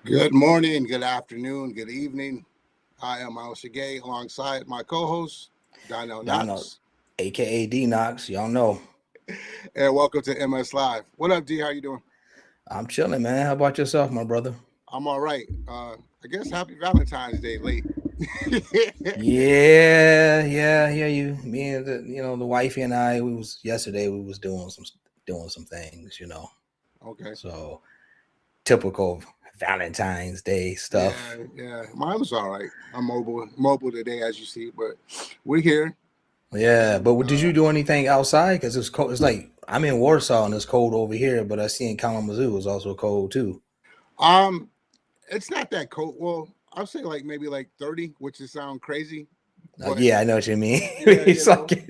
Good morning, good afternoon, good evening. I am Myles Sergé alongside my co-host, Donnell Donald, Knox. aka D-KNOX. Y'all know And welcome to MS Live. What up, D? How you doing? I'm chilling, man. How about yourself, my brother? I'm all right. I guess happy Valentine's Day late. Yeah. You, me, and the wifey and I. We was yesterday. We was doing some things. Okay. So typical Valentine's Day stuff. Yeah. Mine was all right. I'm mobile today, as you see, but we're here. Yeah, And but did you do anything outside? Because it's cold. It's like I'm in Warsaw and it's cold over here, but I see in Kalamazoo it's also cold too. um, it's not that cold. Well, I'll say like maybe like 30, which is sound crazy, but Yeah, I know what you mean. yeah, It's like,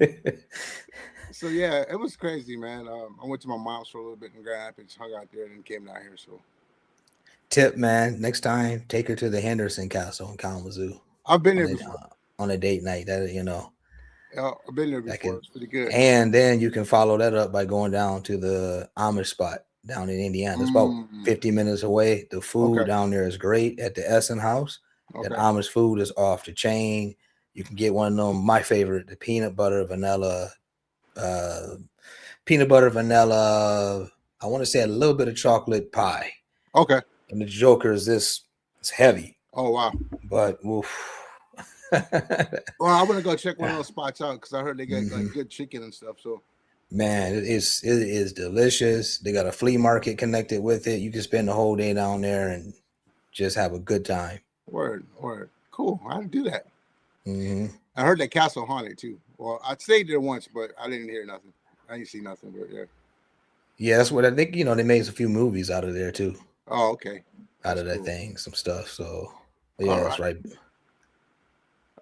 So yeah, it was crazy, man. I went to my mom's for a little bit in Grand Rapids, hung out there, and then came down here. So tip, man. Next time, take her to the Henderson Castle in Kalamazoo I've been on there a before. on a date night. I've been there That before. can, It's pretty good. and then you can follow that up by going down to the Amish spot down in Indiana. It's about Mm, 50 minutes away. The food okay, down there is great at the Essen House. That okay. Amish food is off the chain. You can get one of them. My favorite, the uh, peanut butter vanilla. I want to say a little bit of chocolate pie. Okay. And the Joker is this. It's heavy, Oh wow. but oof. Well, I want to go check one of those spots out because I heard they got hmm like good chicken and stuff. So Man, it is delicious. They got a flea market connected with it. You can spend the whole day down there and just have a good time. word. Cool. I didn't do that. hmm I heard that castle haunted too. Well, I stayed there once, but I didn't hear nothing. I didn't see nothing. But yeah. Yeah, that's what I think. They made a few movies out of there too, Oh, okay. out That's of that cool. thing, some stuff. So All yeah, that's right.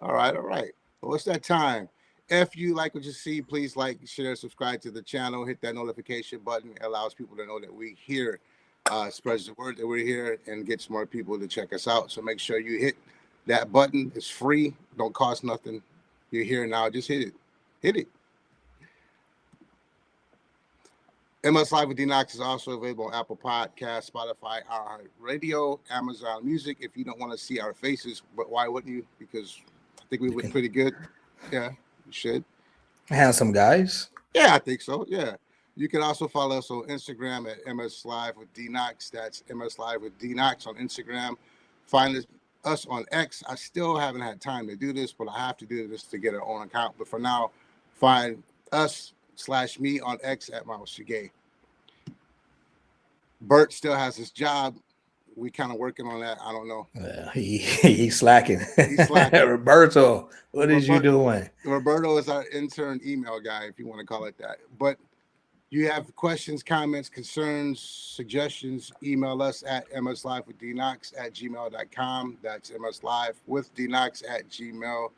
right. All right. Well, it's that time. If you like what you see, please like, share, subscribe to the channel, hit that notification button. It allows people to know that we're here, spreads the word that we're here, and gets more people to check us out. So make sure you hit that button. It's free, don't cost nothing. You're here now, just hit it. Hit it. MS Live with D-KNOX is also available on Apple Podcasts, Spotify, Radio, Amazon Music. If you don't want to see our faces, but why wouldn't you? Because I think we You look can pretty good. Yeah, you should. handsome guys. Yeah, I think so. Yeah. You can also follow us on Instagram at MS Live with D-KNOX. That's MS Live with D-KNOX on Instagram. Find us on X. I still haven't had time to do this, but I have to do this to get our own account. But for now, find us/me on X at Myles Sergé. Bert still has his job. We kind of working on that. I don't know. He's slacking. He's slacking. Roberto, what is you Robert, doing? Roberto is our intern email guy, if you want to call it that. But you have questions, comments, concerns, suggestions, email us at mslivewithdknox at gmail.com. That's mslivewithdknox at gmail.com.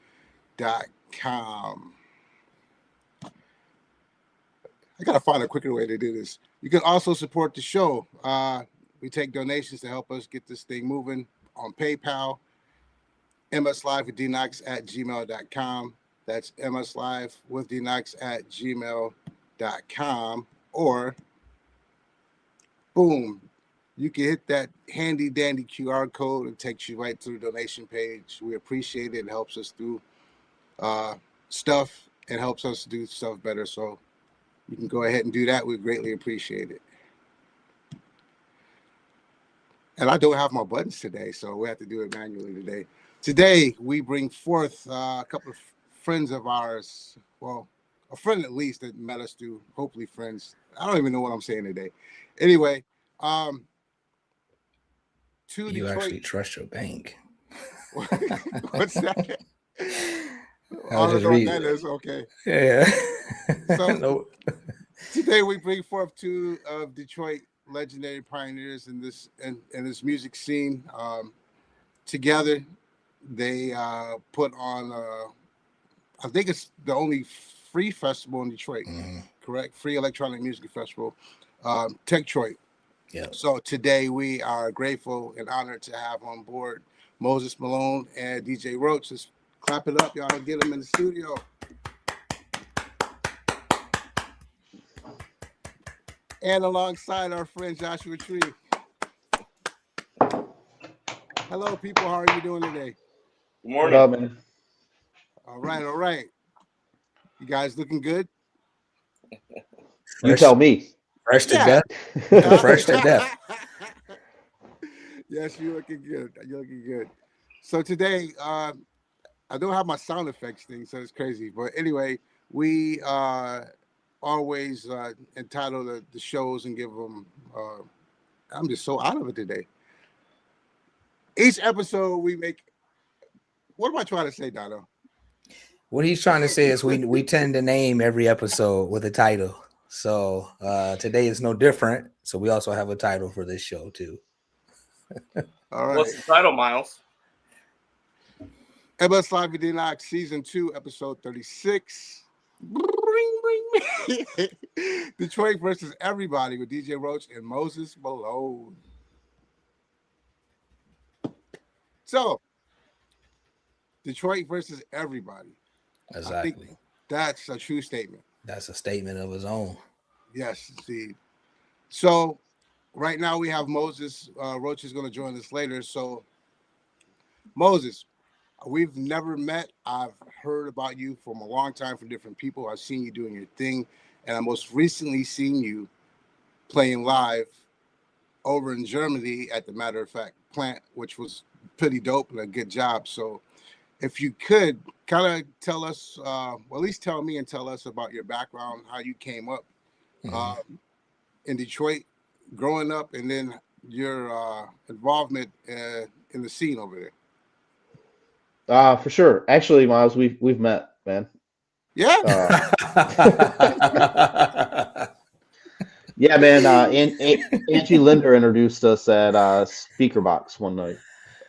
I got to find a quicker way to do this. You can also support the show. We take donations to help us get this thing moving on PayPal, mslivewithdknox at gmail.com. That's mslivewithdknox at gmail.com. Or boom, you can hit that handy dandy QR code. It takes you right to the donation page. We appreciate it. It helps us do uh, stuff. It helps us do stuff better. So you can go ahead and do that. We greatly appreciate it. And I don't have my buttons today, so we have to do it manually today. Today, we bring forth a couple of friends of ours. Well, a friend at least that met us through, hopefully friends. I don't even know what I'm saying today. Anyway, um, to You Detroit. actually trust your bank. What's that? I I was don't just know what that reading. is. Okay. Yeah. So No. today we bring forth two of Detroit legendary pioneers in this music scene. Together, they put on. I think it's the only free festival in Detroit. hmm Correct, free electronic music festival, TEC-TROIT. Yeah. So today we are grateful and honored to have on board Moses Malone and DJ Roach. Just clap it up, y'all. Get them in the studio. And alongside our friend Joshua Tree. Hello, people. How are you doing today? Good What morning. up, man? All right, all right. You guys looking good? You Fresh, tell me. fresh to Yeah. death. Fresh to death. Yes, you're looking good. You're looking good. So today, I don't have my sound effects thing, so it's crazy. But anyway, we always entitle the shows and give them. I'm just so out of it today. Each episode we make. What am I trying to say, Dono? What he's trying to say is we tend to name every episode with a title. So today is no different. So we also have a title for this show too. All right. What's the title, Myles? MS Live with D-KNOX Season 2, Episode 36. Detroit versus everybody with DJ Roach and Moses Malone. So, Detroit versus everybody. I Exactly. think that's a true statement. That's a statement of his own. Yes, indeed. So, right now we have Moses. Roach is going to join us later. So, Moses, we've never met. I've heard about you from a long time from different people. I've seen you doing your thing, and I most recently seen you playing live over in Germany at the Matter of Fact plant, which was pretty dope and a good job. So if you could kind of tell us, well, at least tell me and tell us about your background, how you came up in Detroit growing up, and then your involvement in the scene over there. For sure. Actually, Miles, we've met, man. Yeah. Yeah, man. Angie Linder introduced us at Speaker Box one night.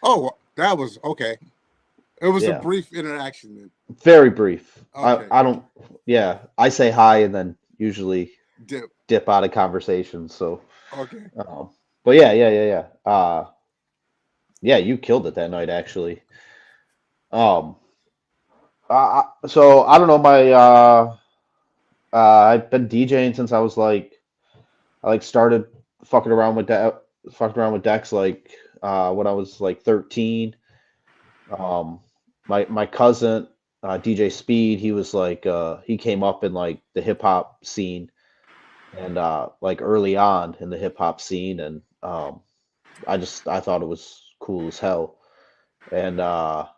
Oh, that was okay. It was a Yeah, brief interaction then. very brief. Okay. I don't. Yeah, I say hi and then usually Dip. dip out of conversation. So, Okay. but yeah. Yeah, you killed it that night, actually. Um, so I don't know. I've been DJing since I started fucking around with decks when I was like 13. Um, my cousin DJ Speed, he was he came up in like the hip hop scene and like early on in the hip hop scene, and I thought it was cool as hell, and so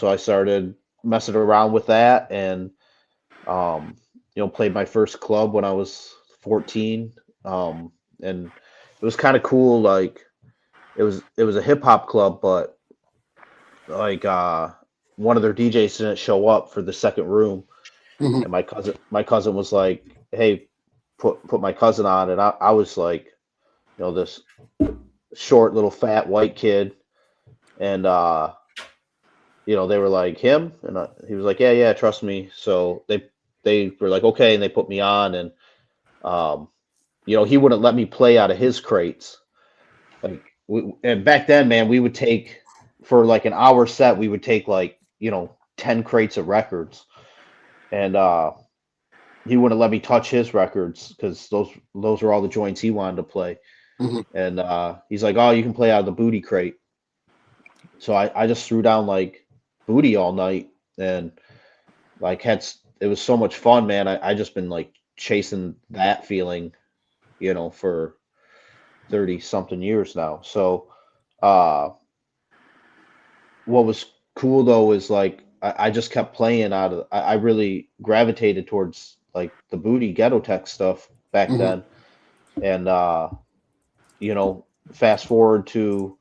I started messing around with that, and played my first club when I was 14. And it was kind of cool. Like it was a hip hop club, but like one of their DJs didn't show up for the second room, Mhm. and my cousin was like, "Hey, put my cousin on," and I was like, this short little fat white kid, and they were like him, and he was like, yeah, trust me. So they were like, okay, and they put me on, and um, he wouldn't let me play out of his crates. Like, and back then, man, we would take for like an hour set, we would take like 10 crates of records, and he wouldn't let me touch his records because those were all the joints he wanted to play, Mhm. and he's like, oh, you can play out of the booty crate. So I just threw down like booty all night, and like it was so much fun, man. I just been like chasing that feeling, for 30 something years now. So uh what was cool though is like I just kept playing I really gravitated towards like the booty ghetto tech stuff back Mhm. then. And you know, fast forward to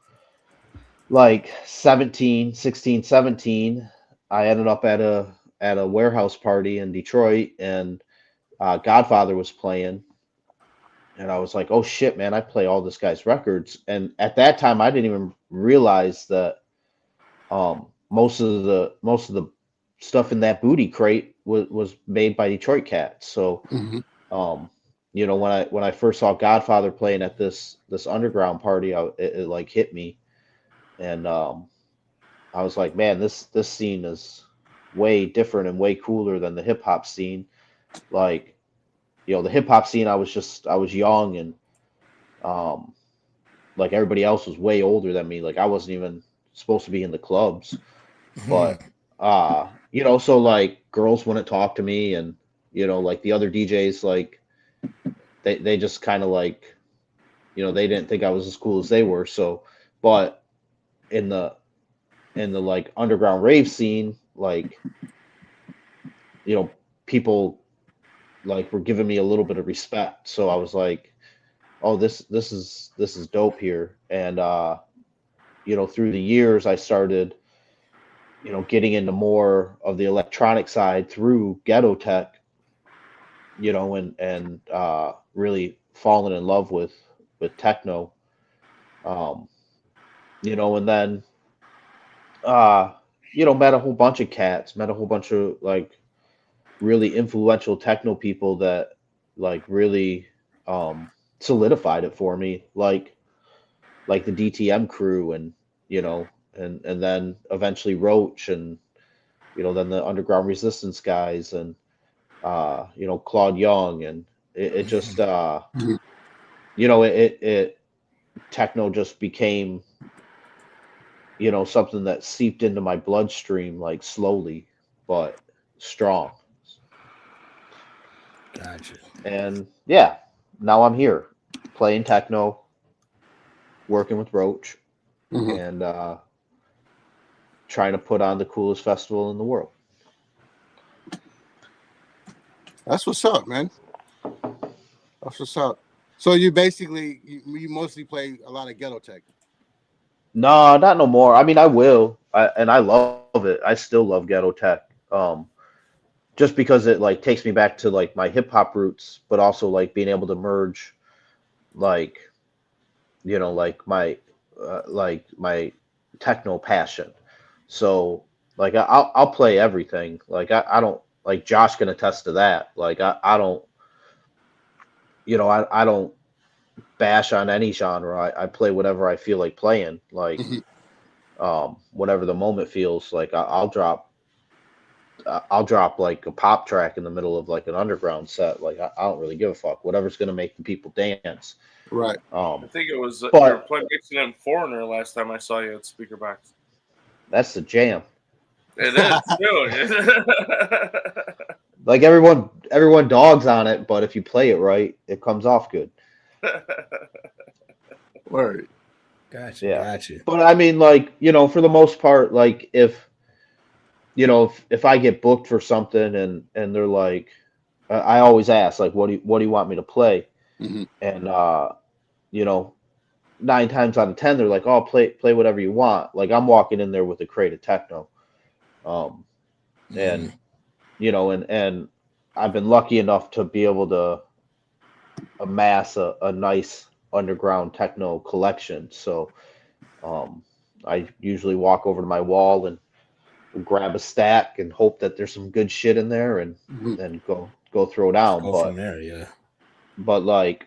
like 17, 16, 17, I ended up at a warehouse party in Detroit, and Godfather was playing, and I was like, "Oh shit, man! I play all this guy's records." And at that time, I didn't even realize that most of the stuff in that booty crate was made by Detroit cats. So, Mhm. um, when I first saw Godfather playing at this underground party, it like hit me, and I was like, "Man, this scene is way different and way cooler than the hip hop scene." Like, the hip hop scene, I was young, and um like everybody else was way older than me. Like I wasn't even supposed to be in the clubs, but you know, so like girls wouldn't talk to me, and you know, like the other DJs, like they just kind of like, you know, they didn't think I was as cool as they were. So, but in the like underground rave scene, like, you know, people like were giving me a little bit of respect. So I was like, oh, this is dope here. And you know, through the years I started, you know, getting into more of the electronic side through Ghetto Tech, you know, and really falling in love with techno. Um, you know, and then uh you know, met a whole bunch of cats, met a whole bunch of like really influential techno people that like really um solidified it for me, like the DTM crew, and you know, and then eventually Roach, and you know, then the underground resistance guys, and you know, Claude Young, and it just Mhm. you know, it techno just became, you know, something that seeped into my bloodstream like slowly but strong. Gotcha. And yeah, now I'm here playing techno, working with Roach, Mhm. and trying to put on the coolest festival in the world. That's what's up, man. That's what's up. So you basically you mostly play a lot of ghetto tech. No, not no more. I mean, I will, and I love it. I still love ghetto tech. Just because it like takes me back to like my hip hop roots, but also like being able to merge like, you know, like my techno passion. So like I'll play everything. Like I don't, like Josh can attest to that. Like I don't, you know, I don't bash on any genre. I play whatever I feel like playing. Like Mhm. whatever the moment feels like, I'll drop like a pop track in the middle of like an underground set. Like I don't really give a fuck. Whatever's gonna make the people dance. Right. I think it was you were But playing mixing in Foreigner last time I saw you at Speaker Box. that's the jam. It is too. Like everyone dogs on it, but if you play it right, it comes off good. Word. Gotcha. Yeah. Gotcha. But I mean, like, you know, for the most part, like if you know, if I get booked for something, and they're like, I always ask like, what do you want me to play? Hmm. And you know, 9 times out of 10, they're like, oh, play whatever you want. Like I'm walking in there with a crate of techno, um, and you know, and I've been lucky enough to be able to amass a nice underground techno collection. So um, I usually walk over to my wall and grab a stack and hope that there's some good shit in there, and Hmm. then go throw Just down. go from there. Yeah. But like,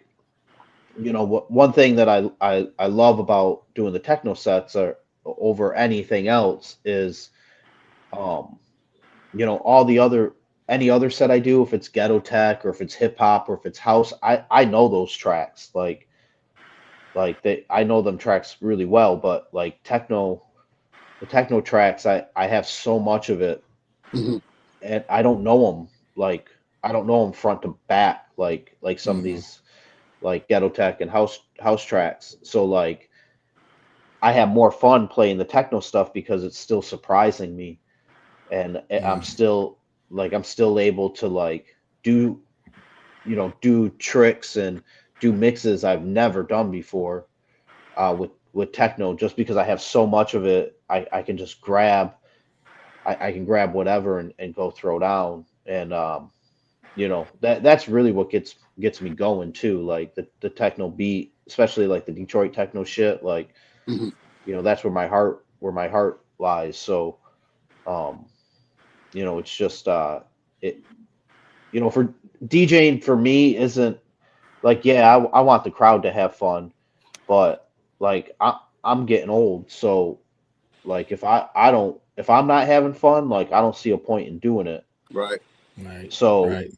you know, one thing that I love about doing the techno sets are over anything else is um you know, all the other any other set I do, if it's ghetto tech or if it's hip hop or if it's house, I know those tracks. Like they I know them tracks really well, but like techno, the techno tracks, I have so much of it, Hmm. and I don't know them, like I don't know them front to back, like some of these like ghetto tech and house tracks. So like I have more fun playing the techno stuff because it's still surprising me, and I'm still able to like do, you know, do tricks and do mixes I've never done before with techno, just because I have so much of it. I can just I can grab whatever and go throw down. And you know, that's really what gets me going too, like the techno beat, especially like the Detroit techno shit. Like, Hmm. you know, that's where my heart lies. So um you know, it's just it you know, for DJing for me isn't like, yeah, I want the crowd to have fun, but like I'm getting old, so like I don't, if I'm not having fun, like I don't see a point in doing it. Right. Right. So, Right.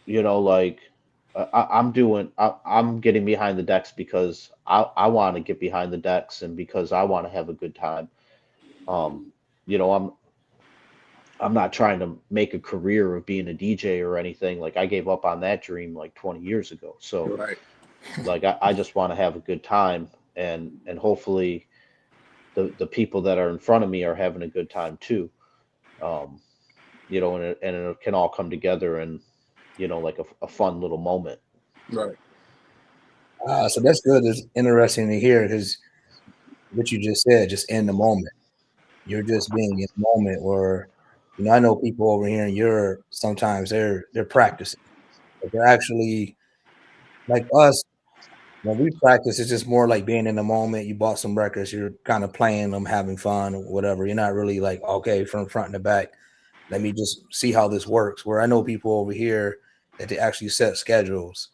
you know, like I'm getting behind the decks because I want to get behind the decks and because I want to have a good time. Um, you know, I'm not trying to make a career of being a DJ or anything. Like I gave up on that dream like 20 years ago. So Right. like I just want to have a good time and hopefully the people that are in front of me are having a good time too. Um, you know, and it can all come together and you know like a fun little moment. Right. So that's good. It's interesting to hear because what you just said, just in the moment. You're just being in the moment where, I know people over here in Europe, sometimes they're practicing. But they're actually like us. When we practice, it's just more like being in the moment. You bought some records, you're kind of playing them, having fun or whatever. You're not really like, okay, from front and the back, let me just see how this works. Where I know people over here that they actually set schedules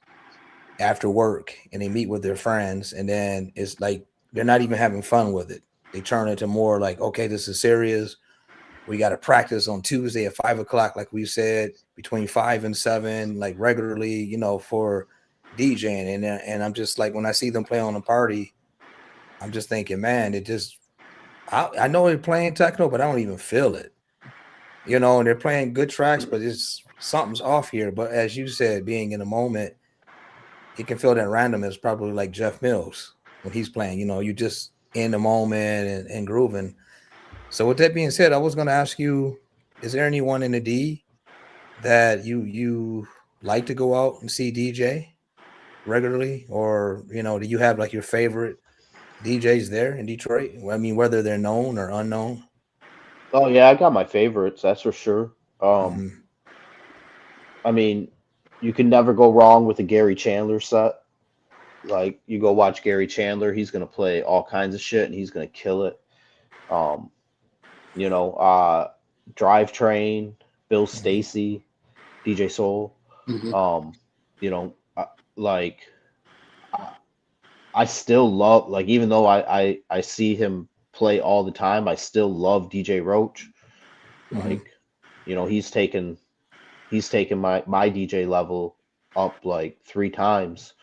after work and they meet with their friends, and then it's like they're not even having fun with it. They turn it to more like, okay, this is serious. We got to practice on Tuesday at 5 o'clock, like we said, between 5 and 7, like regularly, for DJing. And I'm just like, when I see them play on a party, I'm just thinking, man, I know they're playing techno, but I don't even feel it, and they're playing good tracks, but it's something's off here. But as you said, being in the moment, you can feel that randomness, probably like Jeff Mills when he's playing, you just in the moment and grooving. So with that being said, I was going to ask you, is there anyone in the D that you like to go out and see DJ regularly? Or, do you have like your favorite DJs there in Detroit? I mean, whether they're known or unknown. Oh yeah, I got my favorites, that's for sure. Mhm. I mean, you can never go wrong with a Gary Chandler set. Like you go watch Gary Chandler, he's gonna play all kinds of shit and he's gonna kill it. Um, you know, Drivetrain, Bill Mhm. Stacy, DJ Soul. Mhm. Um, you know, like I, I still love like even though I see him play all the time, I still love DJ Roach. Mhm. Like, you know, he's taken my DJ level up like 3 times.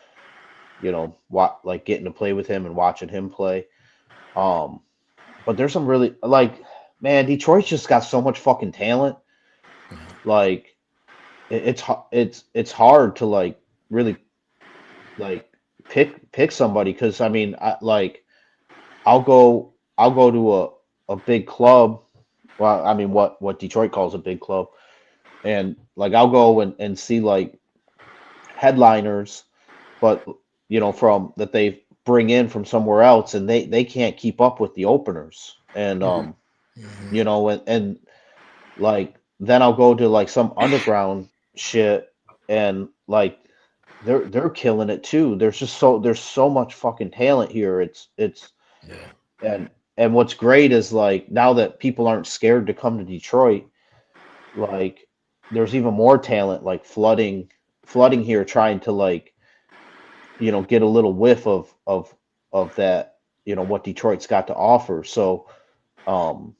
You know, like getting to play with him and watching him play. Um, but there's some really like, man, Detroit's just got so much fucking talent. Yeah. Like, it's hard to like really like pick somebody because I mean, I'll go to a big club. Well, I mean, what Detroit calls a big club, and like I'll go and see like headliners, but you know, from that they bring in from somewhere else, and they can't keep up with the openers, and Mhm. Mhm. you know, and like then I'll go to like some underground shit, and like they're killing it too. There's so much fucking talent here. It's Yeah. and what's great is like now that people aren't scared to come to Detroit, like there's even more talent like flooding here trying to like you know get a little whiff of that you know what Detroit's got to offer. So um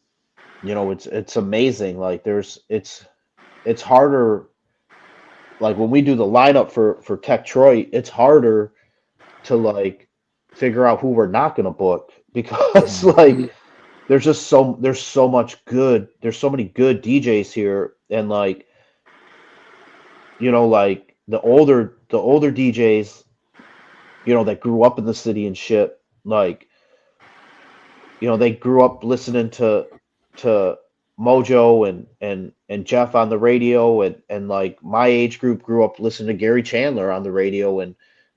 you know it's amazing. Like it's harder like when we do the lineup for TEC-TROIT, it's harder to like figure out who we're not going to book because Mhm. like there's so many good DJs here and like you know like the older DJs you know that grew up in the city and shit like you know they grew up listening to Mojo and Jeff on the radio and like my age group grew up listening to Gary Chandler on the radio and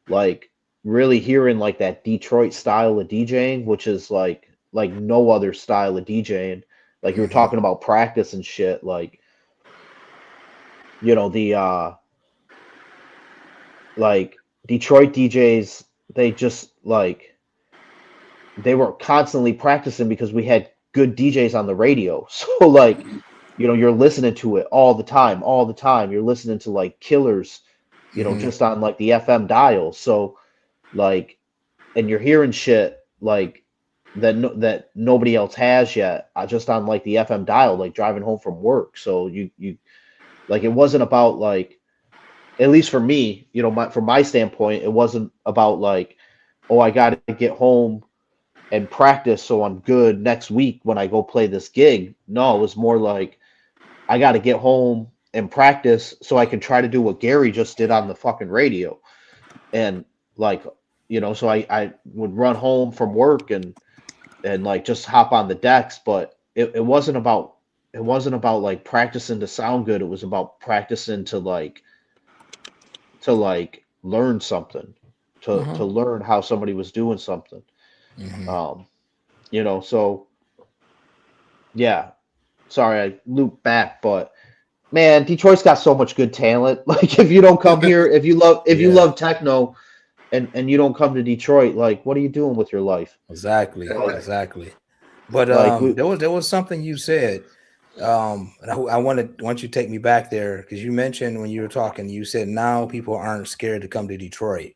like really hearing like that Detroit style of DJing which is like no other style of DJing like you were Mhm. talking about practice and shit like you know the like Detroit DJs they just like they were constantly practicing because we had good DJs on the radio. So like, you know, you're listening to it all the time, all the time. You're listening to like killers, you know, Mhm. just on like the FM dial. So like, and you're hearing shit like that nobody else has yet, just on like the FM dial, like driving home from work. So you like it wasn't about like at least for me, from my standpoint, it wasn't about like, oh, I got to get home and practice so I'm good next week when I go play this gig. No, it was more like I got to get home and practice so I can try to do what Gary just did on the fucking radio. And like, so I would run home from work and like just hop on the decks, but it wasn't about like practicing to sound good. It was about practicing to learn something, to learn how somebody was doing something. So yeah, sorry I looped back, but man, Detroit's got so much good talent. Like if you don't come here, if you love techno and you don't come to Detroit, like what are you doing with your life? Exactly. But Like there was something you said. And I want you to take me back there because you mentioned when you were talking, you said now people aren't scared to come to Detroit,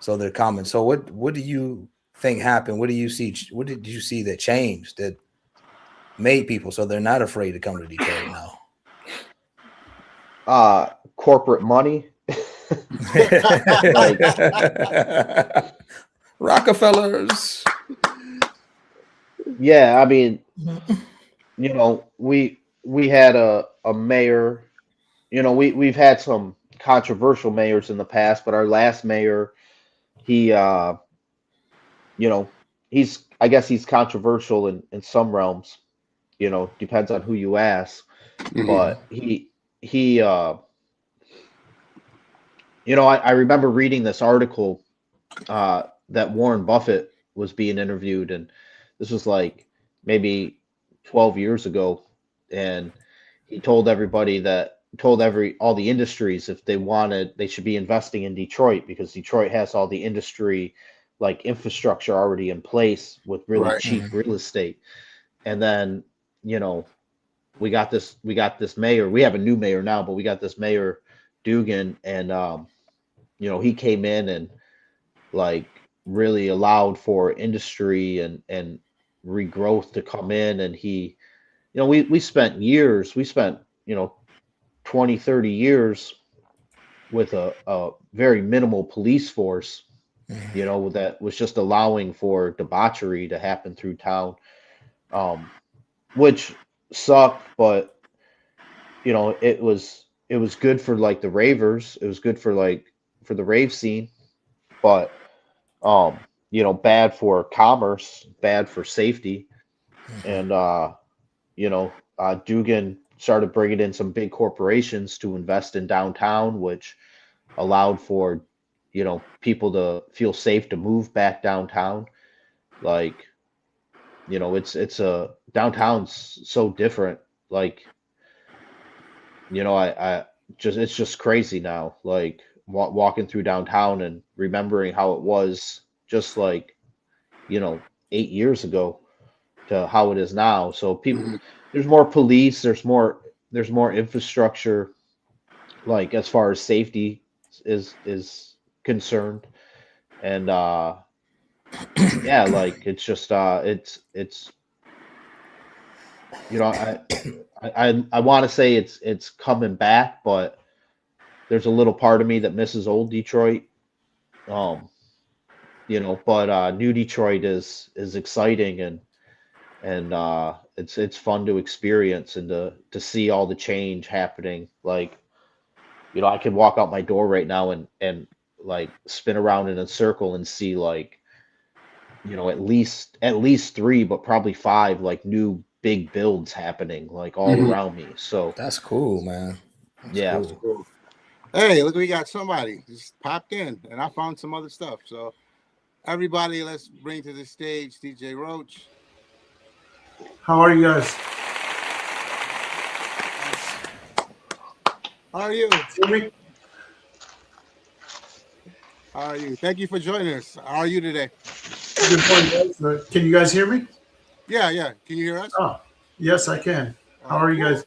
so they're coming. So what do you think happened? What do you see? What did you see that changed that made people so they're not afraid to come to Detroit now? Corporate money. Like Rockefellers. Yeah, I mean, we had a mayor. We've had some controversial mayors in the past, but our last mayor, he I guess he's controversial in some realms. Depends on who you ask. But I remember reading this article that Warren Buffett was being interviewed, and this was like maybe 12 years ago, and he told everybody all the industries if they should be investing in Detroit because Detroit has all the industry like infrastructure already in place with really cheap real estate. And then we got this mayor. We have a new mayor now, but we got this mayor Dugan, and he came in and like really allowed for industry and regrowth to come in. And we spent 20, 30 years with a very minimal police force, that was just allowing for debauchery to happen through town, which sucked, but it was good for like the ravers. It was good for the rave scene, but bad for commerce, bad for safety. And Dugan started bringing in some big corporations to invest in downtown, which allowed for people to feel safe to move back downtown. Like it's a downtown's so different. Like it's just crazy now. Like walking through downtown and remembering how it was just like 8 years ago to how it is now. So people, there's more police, there's more infrastructure, like as far as safety is concerned. And yeah, like it's just it's I want to say it's coming back, but there's a little part of me that misses old Detroit. But new Detroit is exciting, and it's fun to experience and to see all the change happening. Like I could walk out my door right now and like spin around in a circle and see like at least 3, but probably 5 like new big builds happening like all around me. So that's cool, man. That's cool. Hey, look, we got somebody just popped in, and I found some other stuff. So everybody, let's bring to the stage DJ Roach. How are you guys? How are you? Hear me? How are you? Thank you for joining us. How are you today? Good morning, guys. Can you guys hear me? Yeah. Can you hear us? Oh, yes, I can. How are you guys?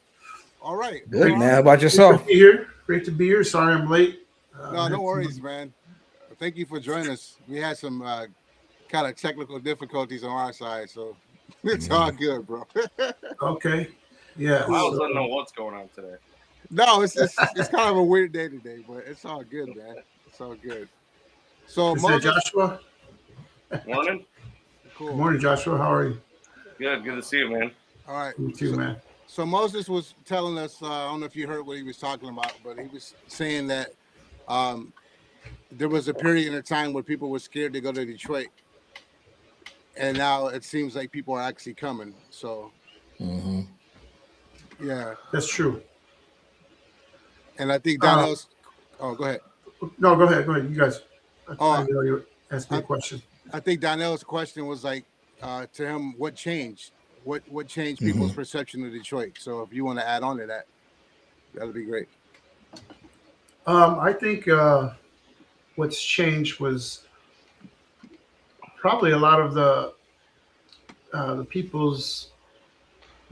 All right. Good, man. How about yourself? Great to be here. Great to be here. Sorry I'm late. No worries, man. Thank you for joining us. We had some kind of technical difficulties on our side, so it's all good, bro. Okay. Yeah. Myles doesn't know what's going on today. No, it's kind of a weird day today, but it's all good, man. It's all good. So Is that Joshua? Morning. Cool. Good morning, Joshua. How are you? Good to see you, man. All right. You too, man. So Moses was telling us, I don't know if you heard what he was talking about, but he was saying that there was a period of time where people were scared to go to Detroit. And now it seems like people are actually coming. So, yeah. That's true. And I think Donnell's. Oh, go ahead. No, go ahead. Go ahead. You guys. Oh, you asked me a question. I think Donnell's question was like to him, what changed? What changed people's perception of Detroit? So if you want to add on to that, that'll be great. I think what's changed was probably a lot of the people's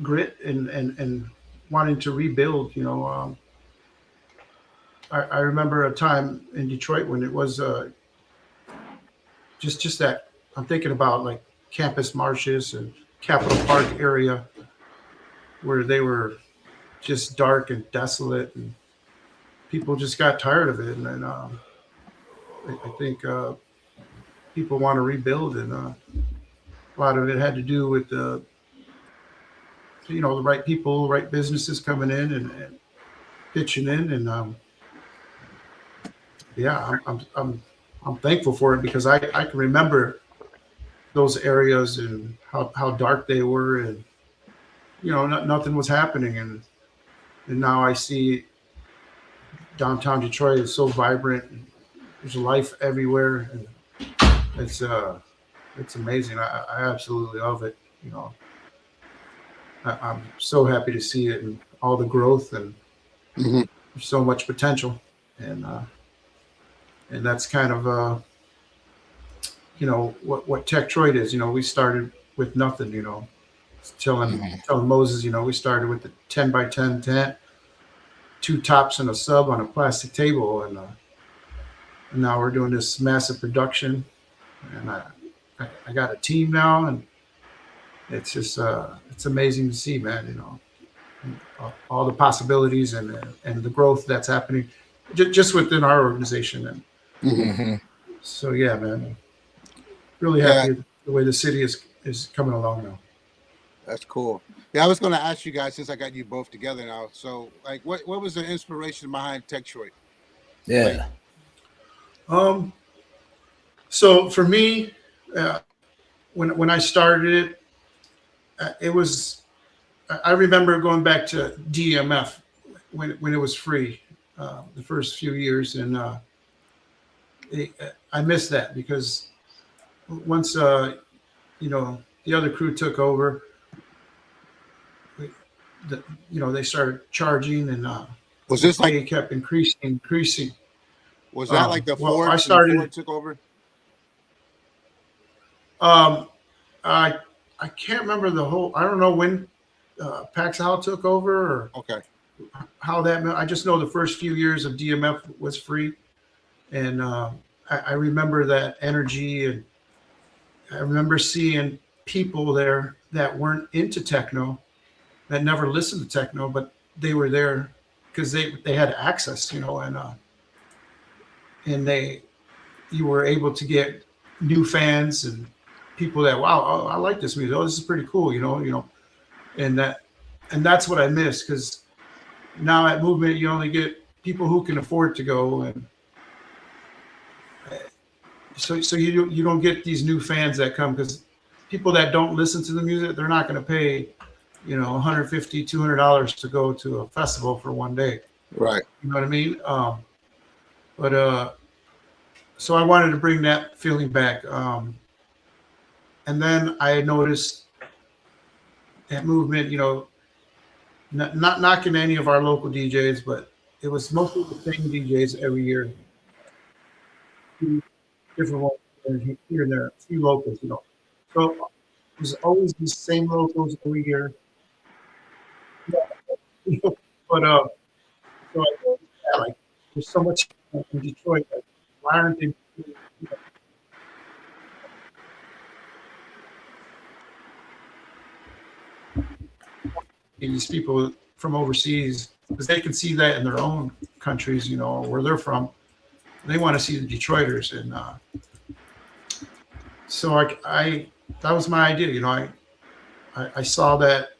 grit and wanting to rebuild. You know, I remember a time in Detroit when it was just that I'm thinking about like Campus Marshes and Capitol Park area where they were just dark and desolate, and people just got tired of it. And I think people want to rebuild, and a lot of it had to do with the right people, right businesses coming in and pitching in, and I'm thankful for it because I can remember those areas and how dark they were, and nothing was happening, and now I see downtown Detroit is so vibrant, and there's life everywhere, and it's amazing. I absolutely love it. I'm so happy to see it and all the growth, and there's so much potential, and that's kind of what TEC-TROIT is. We started with nothing. Telling Moses, we started with the 10x10 tent, 2 tops and a sub on a plastic table, and now we're doing this massive production, and I got a team now, and it's just it's amazing to see, man. All the possibilities and the growth that's happening just within our organization, and so yeah, man, really happy the way the city is coming along now. That's cool. Yeah, I was going to ask you guys, since I got you both together now. So, like, what was the inspiration behind TEC-TROIT? Yeah. So for me, when I started it, it was. I remember going back to DMF when it was free, the first few years, and I missed that because once the other crew took over, they started charging, and was this like it kept increasing. Was that like the Ford? I started. Ford took over. I can't remember the whole. I don't know when Pax Hal took over or Okay. how that. I just know the first few years of DMF was free, and I remember that energy, and I remember seeing people there that weren't into techno, that never listened to techno, but they were there because they had access, and you were able to get new fans and people that, wow, I like this music. Oh, this is pretty cool, and that's what I miss, because now at Movement you only get people who can afford to go, and so you don't get these new fans that come, because people that don't listen to the music, they're not going to pay $150, $200 to go to a festival for one day. Right. You know what I mean? So I wanted to bring that feeling back. And then I noticed at Movement, not knocking any of our local DJs, but it was mostly the same DJs every year. Different ones here and there, a few locals, So it was always the same locals every year. But so I thought, like, there's so much in Detroit. Like, why aren't they? These people from overseas, because they can see that in their own countries, where they're from. They want to see the Detroiters, and so I that was my idea. I saw that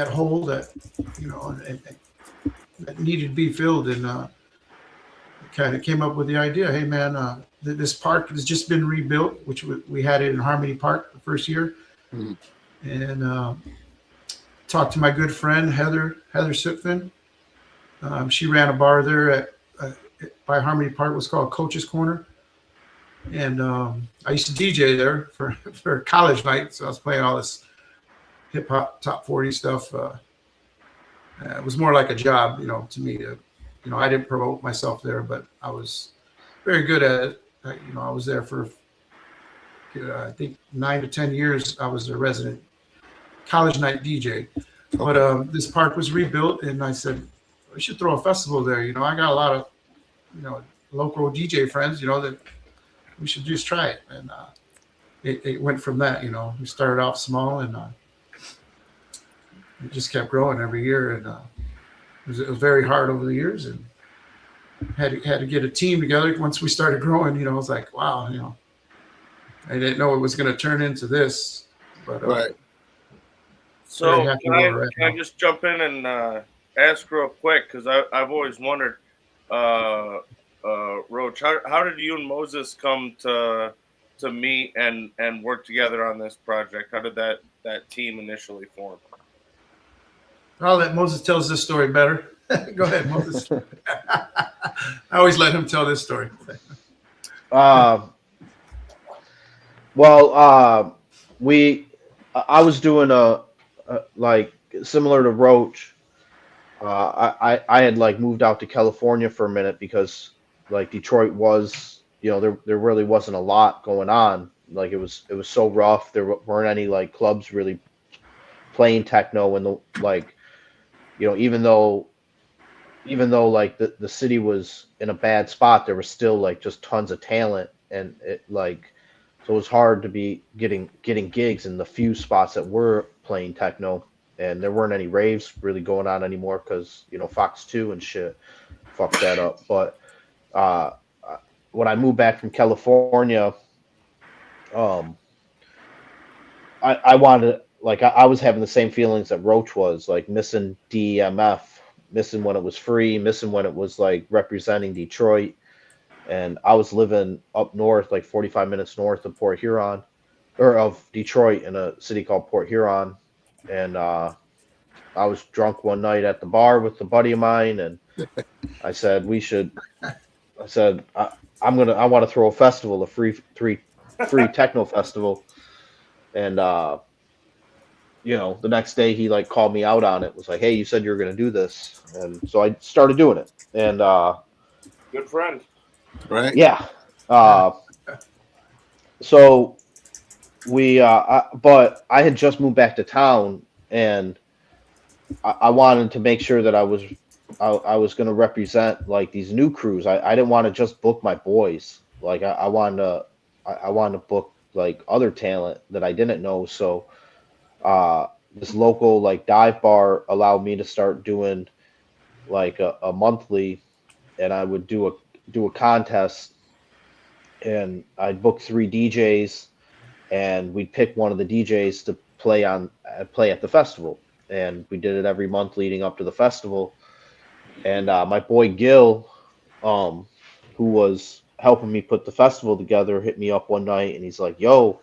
hole that and that needed to be filled, and kind of came up with the idea. Hey man, this park has just been rebuilt, which we had it in Harmony Park the first year, and talked to my good friend Heather Sipfin. She ran a bar there by Harmony Park. It was called Coach's Corner, and I used to DJ there for college night, so I was playing all this hip hop top 40 stuff. It was more like a job, to me. I didn't promote myself there, but I was very good at it. I was there for I think 9 to 10 years. I was a resident college night DJ. But this park was rebuilt, and I said we should throw a festival there. I got a lot of local DJ friends. That we should just try it, and it went from that. We started off small, and it just kept growing every year, and it was very hard over the years, and had to get a team together. Once we started growing, I was like, wow, I didn't know it was going to turn into this, but Right. So can I just jump in and ask real quick, because I've always wondered, Roach, how did you and Moses come to meet and work together on this project? How did that team initially form? I'll let Moses tell us this story better. Go ahead, Moses. I always let him tell this story. I was doing like similar to Roach. I had like moved out to California for a minute because like Detroit was, there really wasn't a lot going on. Like it was so rough. There weren't any like clubs really playing techno, and even though like the city was in a bad spot, there was still like just tons of talent, and so it was hard to be getting gigs in the few spots that were playing techno, and there weren't any raves really going on anymore because Fox 2 and shit fucked that up. But when I moved back from California, I wanted, like, I was having the same feelings that Roach was, like missing DMF, missing when it was free, missing when it was like representing Detroit. And I was living up north, like 45 minutes north of Port Huron, or of Detroit, in a city called Port Huron. And I was drunk one night at the bar with a buddy of mine, and I said I want to throw a festival, a free techno festival. And the next day he like called me out on it. Was like, hey, you said you were going to do this. And so I started doing it. And good friend. Right. Yeah. So we but I had just moved back to town, and I wanted to make sure that I was going to represent like these new crews. I didn't want to just book my boys. Like I wanted to book like other talent that I didn't know. So this local like dive bar allowed me to start doing like a monthly, and I would do a contest, and I'd book 3 DJs, and we'd pick one of the DJs to play at the festival. And we did it every month leading up to the festival. And my boy Gil, who was helping me put the festival together, hit me up one night, and he's like, yo,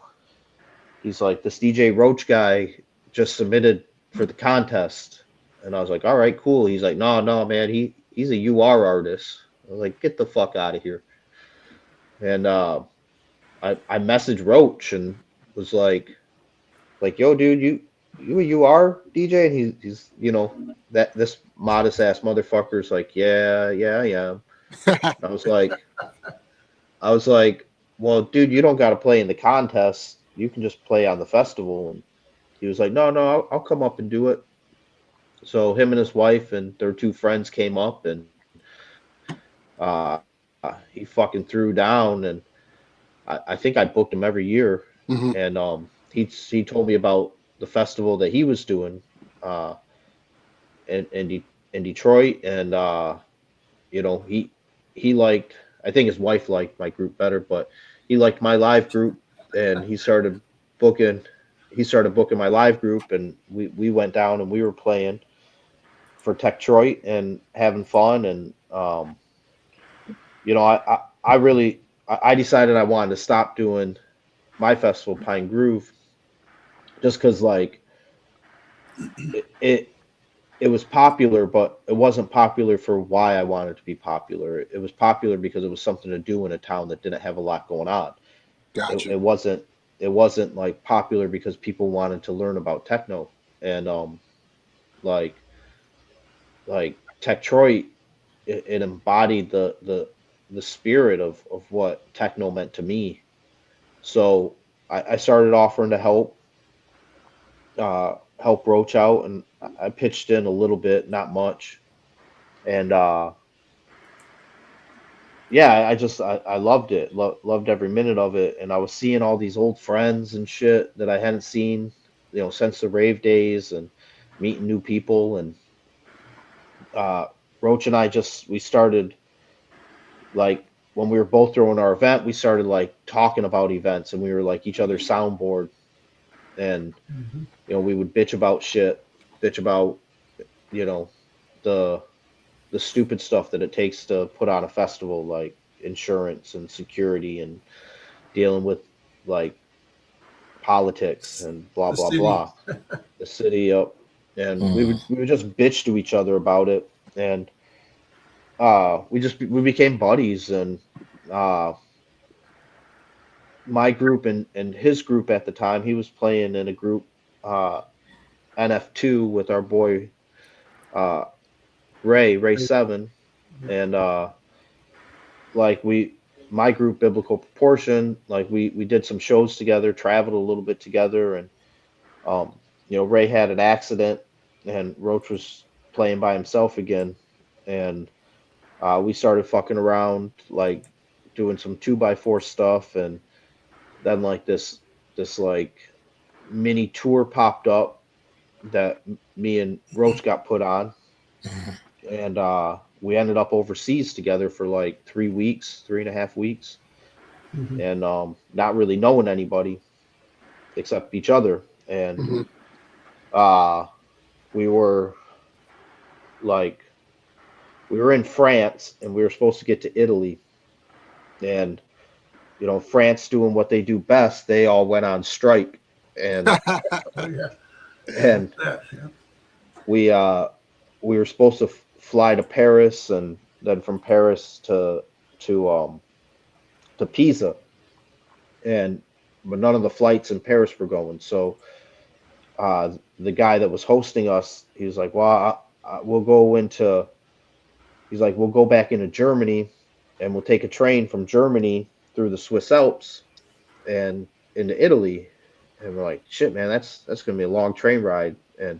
this DJ Roach guy just submitted for the contest. And I was like, all right, cool. He's like, no, man, he's a UR artist. I was like, get the fuck out of here. And I messaged Roach and was like, yo, dude, you a UR DJ? And he's that this modest ass motherfucker's like, yeah, I am. I was like, well, dude, you don't got to play in the contest. You can just play on the festival. And he was like, no, I'll come up and do it. So him and his wife and their 2 friends came up, and he fucking threw down, and I think I booked him every year. Mm-hmm. And he told me about the festival that he was doing, in Detroit, and you know, he liked, I think his wife liked my group better, but he liked my live group, and booking he started booking my live group, and we went down and we were playing for TEC-TROIT and having fun, and you know, I decided I wanted to stop doing my festival, Pine Groove, just because like it was popular, but it wasn't popular for why I wanted to be popular. It was popular because it was something to do in a town that didn't have a lot going on. Gotcha. It wasn't like popular because people wanted to learn about techno, and like TEC-TROIT, it embodied the spirit of what techno meant to me. So I started offering to help Roach out, and I pitched in a little bit, not much, and yeah, I loved it, loved every minute of it, and I was seeing all these old friends and shit that I hadn't seen, you know, since the rave days, and meeting new people, and Roach and I we started like when we were both throwing our event, we started like talking about events, and we were like each other's soundboard, and you know, we would bitch about shit, bitch about, you know, the stupid stuff that it takes to put on a festival, like insurance and security and dealing with like politics and blah The blah city. blah. The city up, and we would just bitch to each other about it, and we became buddies, and my group and his group at the time, he was playing in a group, NF2, with our boy uh Ray 7, and like my group, Biblical Proportion, like we did some shows together, traveled a little bit together, and you know, Ray had an accident, and Roach was playing by himself again, and we started fucking around, like doing some 2x4 stuff, and then like this like mini tour popped up that me and Roach got put on, and we ended up overseas together for like 3 weeks, 3.5 weeks, and not really knowing anybody except each other, and Mhm. we were like we were in France, and we were supposed to get to Italy, and you know, France doing what they do best, they all went on strike, and Oh, yeah. and Yeah. we were supposed to fly to Paris, and then from Paris to Pisa, and but none of the flights in Paris were going. So the guy that was hosting us, he was like, "Well, we'll go into." He's like, "We'll go back into Germany, and we'll take a train from Germany through the Swiss Alps and into Italy." And we're like, "Shit, man, that's gonna be a long train ride," and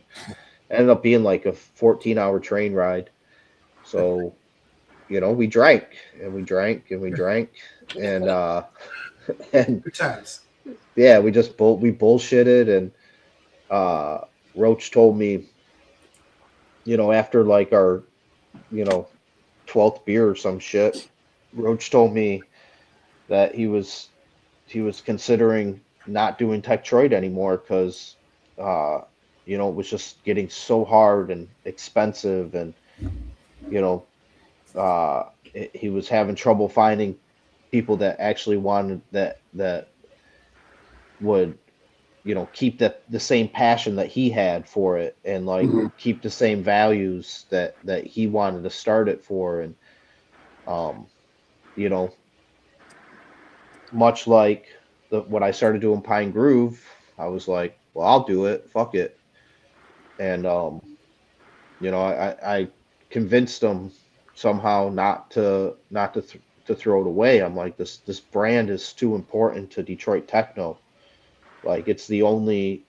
ended up being like a 14-hour train ride. So, you know, we drank and we drank and we drank, and and Good times. yeah, we bullshitted, and Roach told me, you know, after like our, you know, 12th beer or some shit, Roach told me that he was considering not doing TEC-TROIT anymore because you know, it was just getting so hard and expensive, and you know, he was having trouble finding people that actually wanted that would, you know, keep the same passion that he had for it, and like Mhm. keep the same values that he wanted to start it for, and you know, much like when I started doing Pine Groove, I was like, well, I'll do it, fuck it, and you know, I convinced them somehow not to throw it away. I'm like, this brand is too important to Detroit techno. Like, it's the only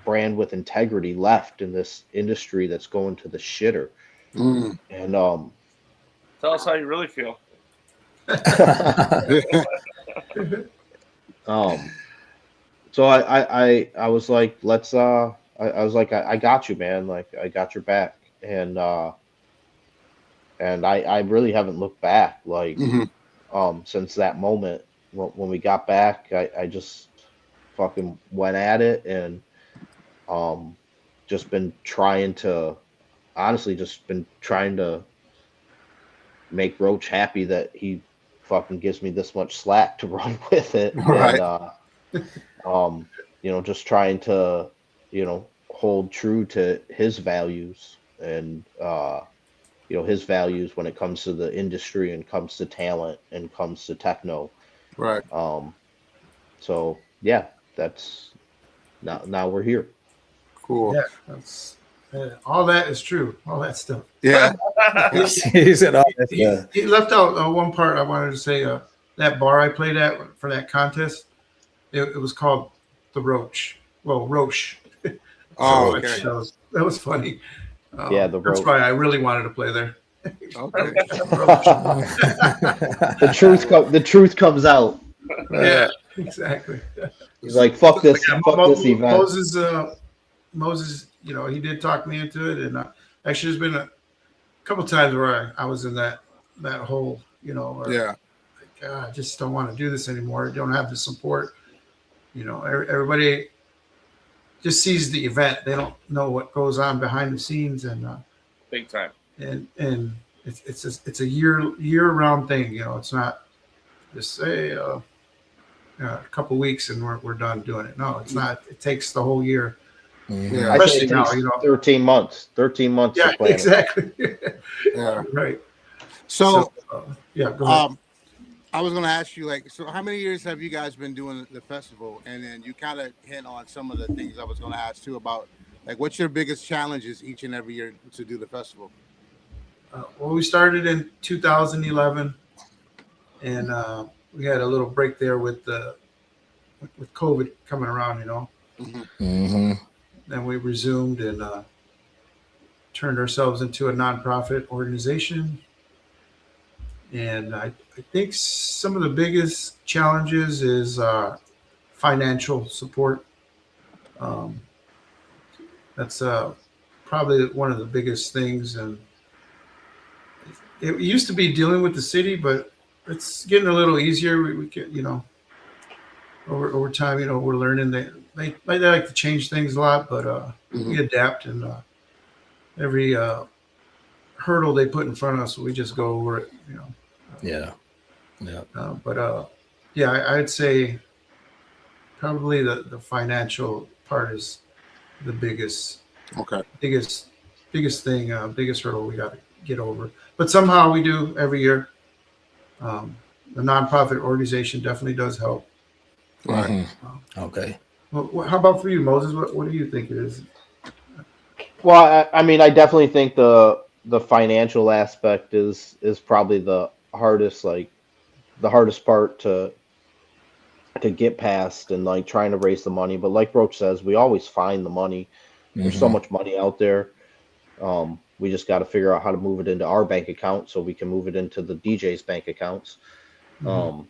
brand with integrity left in this industry that's going to the shitter. Mm. And Tell us how you really feel. so I was like, let's I was like, I got you, man. Like, I got your back. and I really haven't looked back, like, since that moment when we got back. I just fucking went at it, and just been trying to, honestly, just been trying to make Roach happy that he fucking gives me this much slack to run with it. Right. And just trying to, hold true to his values, and his values when it comes to the industry and comes to talent and comes to techno. Right. So yeah, that's now we're here. Cool. Yeah, that's all that is true. All that stuff. Yeah. He said, "Oh, that's He left out one part I wanted to say. That bar I played at for that contest, it was called the Roach. Well, Roach. Oh, Roach. okay. So that was funny. Yeah, the that's Roach. why I really wanted to play there. Okay. The truth comes out. Yeah, exactly. He's like, fuck this, Yeah, fuck this event. Moses, he did talk me into it, and actually, there's been a couple times where I was in that hole, where, Yeah. I just don't want to do this anymore. I don't have the support. Everybody just sees the event. They don't know what goes on behind the scenes, and Big time. and it's a year-round thing. It's not just say a couple weeks and we're done doing it. No, it's not. It takes the whole year. Yeah. I say Especially it now, takes 13 months. 13 months Yeah, to plan. exactly. Yeah. Right. So, Yeah, go ahead. I was going to ask you, so how many years have you guys been doing the festival? And then you kind of hint on some of the things I was going to ask too about, what's your biggest challenges each and every year to do the festival? Well, we started in 2011, and we had a little break there with COVID coming around, Mm-hmm. Then we resumed and turned ourselves into a nonprofit organization. And I think some of the biggest challenges is financial support. That's probably one of the biggest things. And it used to be dealing with the city, but it's getting a little easier. We get, over time, we're learning that they like to change things a lot, but we adapt, and every hurdle they put in front of us, we just go over it, Yeah. I'd say probably the financial part is the biggest thing, biggest hurdle we got to get over. But somehow we do every year. The nonprofit organization definitely does help. Right. Okay. Well, how about for you, Moses? What do you think it is? Well, I mean, I definitely think the financial aspect is probably the hardest, the hardest part to get past, and trying to raise the money. But like Roach says, we always find the money. There's so much money out there. We just got to figure out how to move it into our bank account so we can move it into the DJ's bank accounts. But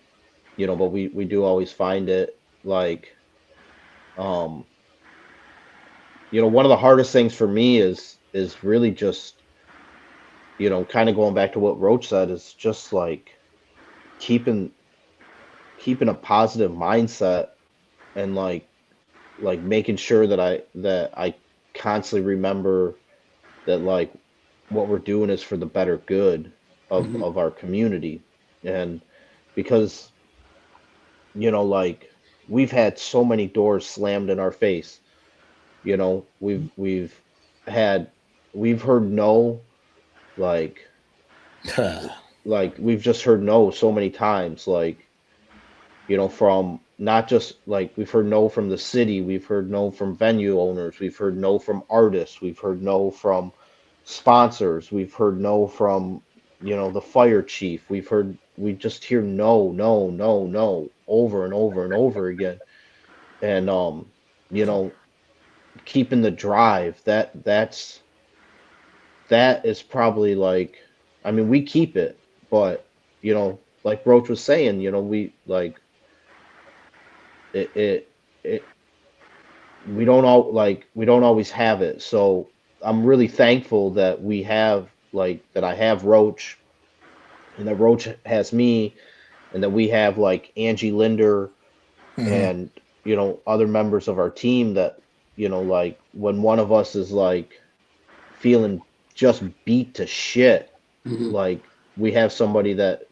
we do always find it. One of the hardest things for me is really just, kind of going back to what Roach said, is just keeping a positive mindset, and making sure that I constantly remember that what we're doing is for the better good of our community. And because we've had so many doors slammed in our face. We've heard no, we've just heard no so many times, from not just we've heard no from the city, we've heard no from venue owners, we've heard no from artists, we've heard no from sponsors, we've heard no from the fire chief, we just hear no over and over and over again. And keeping the drive, that is probably I mean, we keep it, but like Roach was saying, we we don't always have it. So I'm really thankful that we have like that I have Roach, and that Roach has me, and that we have like Angie Linder Mhm. and other members of our team that like when one of us is like feeling just beat to shit, Mhm. like we have somebody that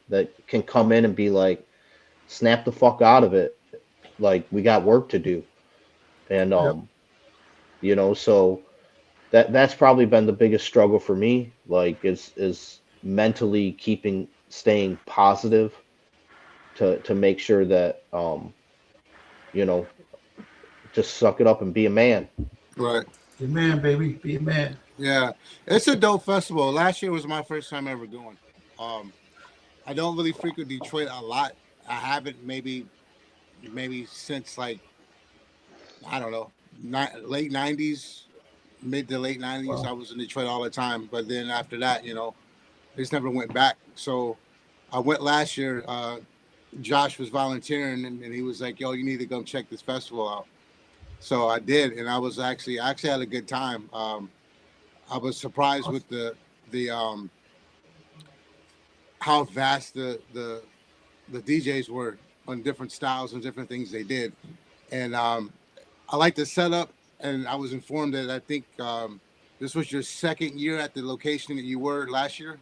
can come in and be like, snap the fuck out of it, like we got work to do. And Yep. so that's probably been the biggest struggle for me, like is mentally staying positive to make sure that you know just suck it up and be a man. Right. Be a man, baby. Be a man. Yeah, it's a dope festival. Last year was my first time ever going. Um, I don't really frequent Detroit a lot. I haven't maybe since like I don't know late '90s, mid to late '90s. Wow. I was in Detroit all the time, but then after that, I just never went back. So I went last year. Josh was volunteering, and he was like, "Yo, you need to go check this festival out." So I did, and I actually had a good time. I was surprised with the how vast the DJs were on different styles and different things they did, and I like the setup. And I was informed that I think this was your second year at the location that you were last year,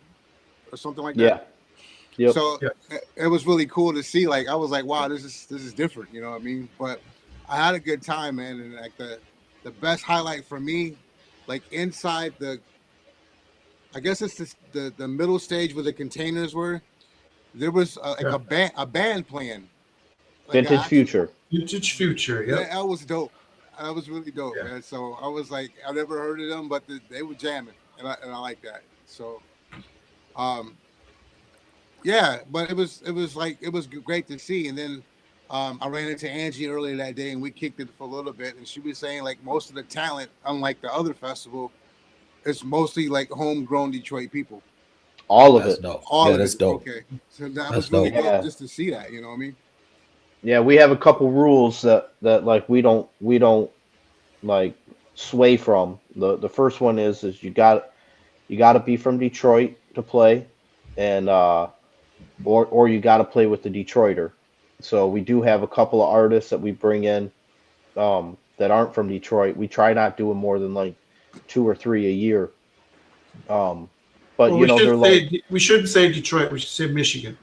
or something like that. Yeah. Yep. So Yeah. it was really cool to see. Like I was like, wow, this is different. You know what I mean? But I had a good time, man. And like the best highlight for me, like inside I guess it's the middle stage where the containers were. There was like Yeah. a band playing, like an Vintage actual. Future. Vintage Future. Yeah, Yep. that was dope. That was really dope, Yeah. man. So I was like, I never heard of them, but they were jamming, and I like that. So, um, yeah, but it was great to see. And then I ran into Angie earlier that day, and we kicked it for a little bit. And she was saying like most of the talent, unlike the other festival, it's mostly like homegrown Detroit people. All of That's it. dope. All Yeah, of that's it. dope. Okay, so that That's was really dope. good Yeah. just to see that. You know what I mean? Yeah, we have a couple rules that like we don't like sway from. The first one is you got to be from Detroit to play, and or you got to play with the Detroiter. So we do have a couple of artists that we bring in that aren't from Detroit. We try not doing more than like two or three a year. Um, but Well, they're like we shouldn't say Detroit. We should say Michigan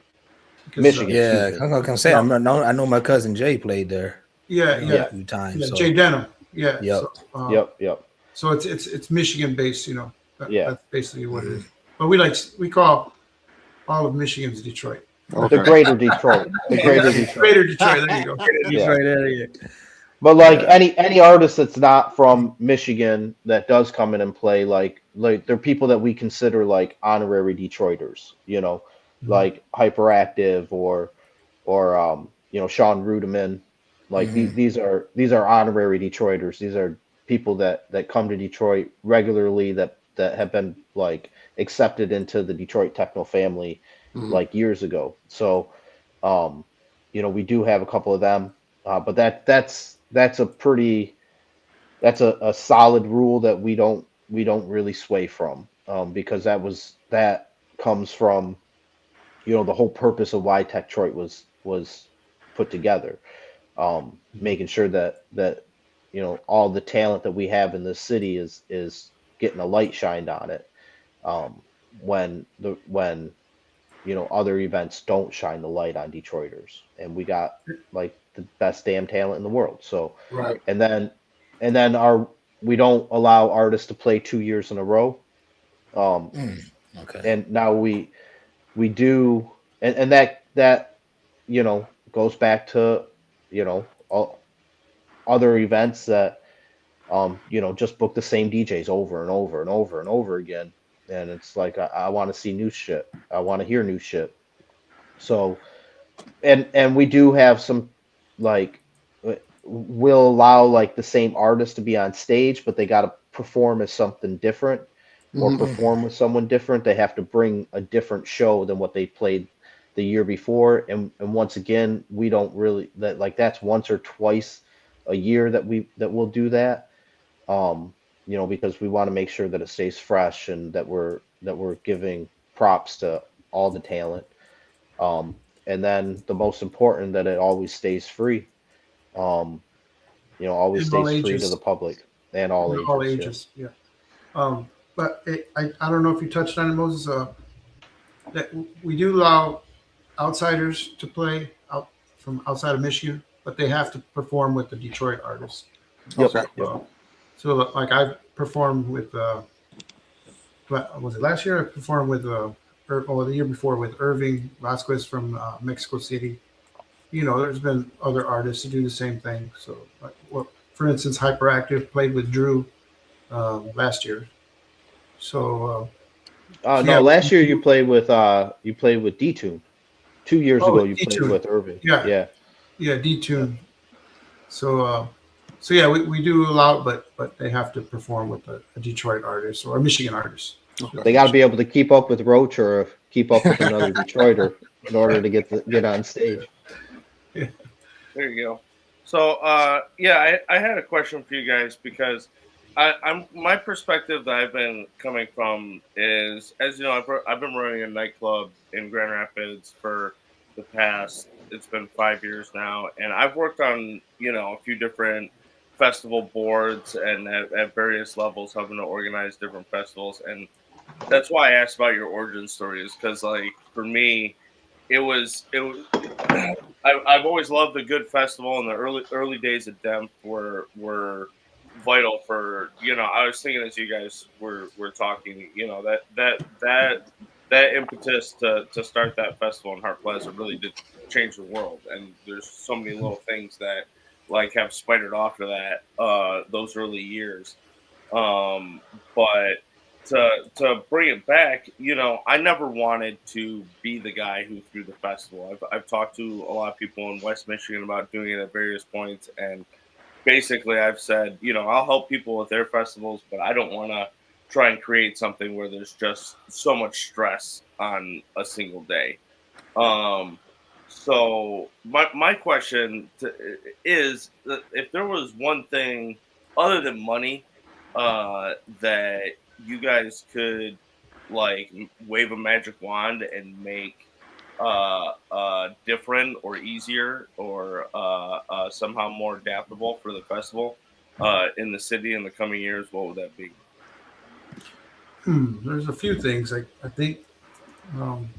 because Michigan, excuse Yeah, me. I'm gonna say no, I know my cousin Jay played there yeah, a yeah, Yeah, few times. yeah. So Jay Denham. Yeah. yep. yep. So it's Michigan based. Yeah. That's basically what it Mhm. is. But we call all of Michigan's Detroit. The Okay. greater Detroit. The greater Detroit. Greater Detroit. There you go. Yeah. Detroit area. But like Yeah. any artist that's not from Michigan that does come in and play, like they're people that we consider like honorary Detroiters, Mhm. like Hyperactive or Sean Rudiman. Like Mhm. these are honorary Detroiters. These are people that come to Detroit regularly that have been like accepted into the Detroit techno family Mhm. like years ago. So um, we do have a couple of them, but that's a solid rule that we don't really sway from, because that comes from the whole purpose of why TEC-TROIT was put together, making sure that all the talent that we have in this city is getting a light shined on it, um, when other events don't shine the light on Detroiters, and we got like the best damn talent in the world. So, Right. and then our we don't allow artists to play 2 years in a row. Um, Mm. Okay. and now we do, and that goes back to all other events that just book the same DJs over and over and over and over again. And it's like I want to see new shit. I want to hear new shit. So and we do have some like we'll allow like the same artist to be on stage, but they got to perform as something different or Mhm. Mm. perform with someone different. They have to bring a different show than what they played the year before. And once again, we don't really that's once or twice a year that we'll do that. Um, because we want to make sure that it stays fresh and that we're giving props to all the talent. And then the most important, that it always stays free. Always In all stays free to the ages. public and all In ages. all Yeah. ages. Yeah. But I don't know if you touched on it, Moses. That we do allow outsiders to play out from outside of Michigan, but they have to perform with the Detroit artists. Yep. Okay. Yep. So like I performed with, was it last year? I performed with, or the year before with Irving Vasquez from Mexico City. There's been other artists who do the same thing. So, for instance, Hyperactive played with Drew last year. So, No, yeah, last year you played with D-Tune. 2 years ago you played D-Tune. with Irving. Yeah. Yeah, D-Tune. So yeah, we do allow it, but they have to perform with a Detroit artist or a Michigan artist. They got to be able to keep up with Roach or keep up with another Detroiter in order to get on stage. Yeah. There you go. So, I had a question for you guys, because I'm my perspective that I've been coming from is, as you know, I've been running a nightclub in Grand Rapids for the past, it's been 5 years now, and I've worked on a few different festival boards and at various levels, helping to organize different festivals, and that's why I asked about your origin stories, because like for me, it was I've always loved a good festival, and the early days of Demp were vital for I was thinking as you guys were talking, that impetus to start that festival in Hart Plaza really did change the world, and there's so many little things that like have spidered off of that those early years, but to bring it back, I never wanted to be the guy who threw the festival. I've talked to a lot of people in West Michigan about doing it at various points, and basically I've said, I'll help people with their festivals, but I don't want to try and create something where there's just so much stress on a single day. So my question is, if there was one thing other than money that you guys could like wave a magic wand and make different or easier or somehow more adaptable for the festival in the city in the coming years, what would that be? There's a few things. I think I'm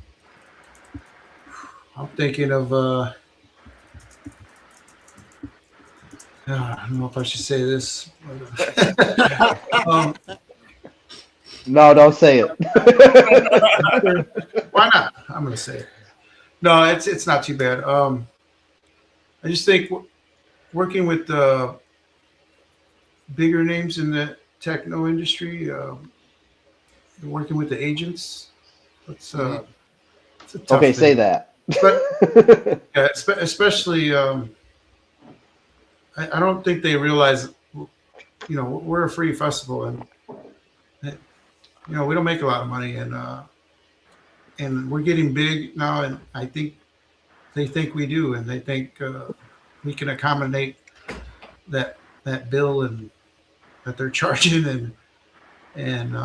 thinking of I don't know if I should say this. No, don't say it. Why not? I'm going to say it. No, it's not too bad. I just think working with the bigger names in the techno industry, working with the agents, it's a tough Okay, thing. say that. But yeah, especially I don't think they realize, we're a free festival, and we don't make a lot of money, and we're getting big now, and I think they think we do, and they think we can accommodate that bill and that they're charging, and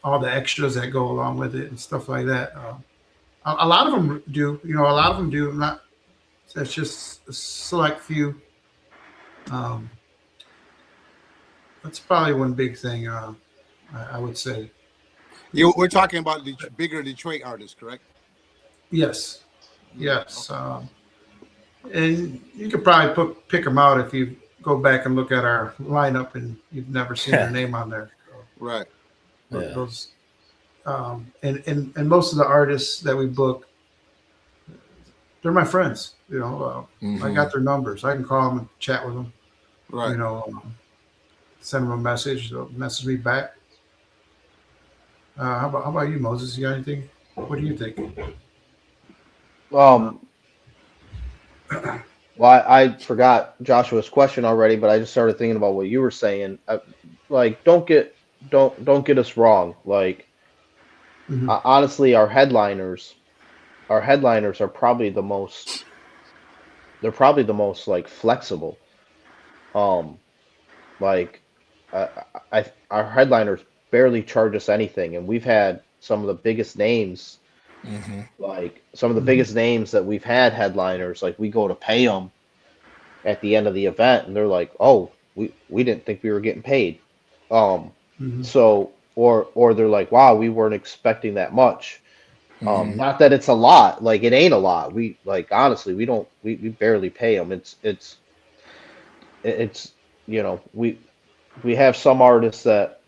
all the extras that go along with it and stuff like that. A lot of them do, a lot of them do. Not, that's just a select few. That's probably one big thing I would say. We're talking about the bigger Detroit artists, correct? Yes. And you could probably pick them out if you go back and look at our lineup and you've never seen their name on there. Right. Yeah. Those, and most of the artists that we book, they're my friends. I got their numbers. I can call them and chat with them. Right. Send them a message. They'll message me back. How about you, Moses? You got anything? What do you think? Well, I forgot Joshua's question already, but I just started thinking about what you were saying. Don't get us wrong. Honestly, our headliners are probably the most. They're probably the most like flexible. our headliners barely charge us anything, and we've had some of the biggest names, like some of the biggest names that we've had headliners. Like we go to pay them at the end of the event, and they're like, "Oh, we didn't think we were getting paid." So or they're like, "Wow, we weren't expecting that much." Not that it's a lot, like it ain't a lot. We like honestly, we barely pay them. It's we have some artists that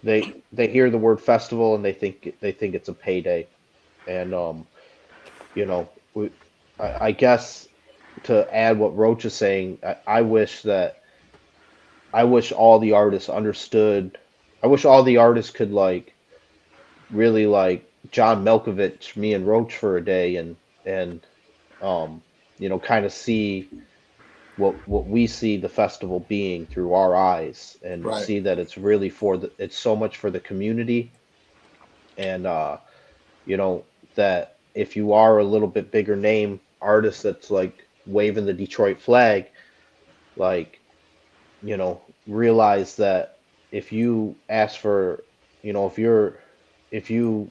they hear the word festival and they think it's a payday, and we I guess to add what Roach is saying, I wish all the artists understood. I wish all the artists could like really like John Malkovich me and Roach for a day and kind of see what we see the festival being through our eyes, and see that it's really it's so much for the community, and that if you are a little bit bigger name artist that's like waving the Detroit flag, like realize that if you ask for if you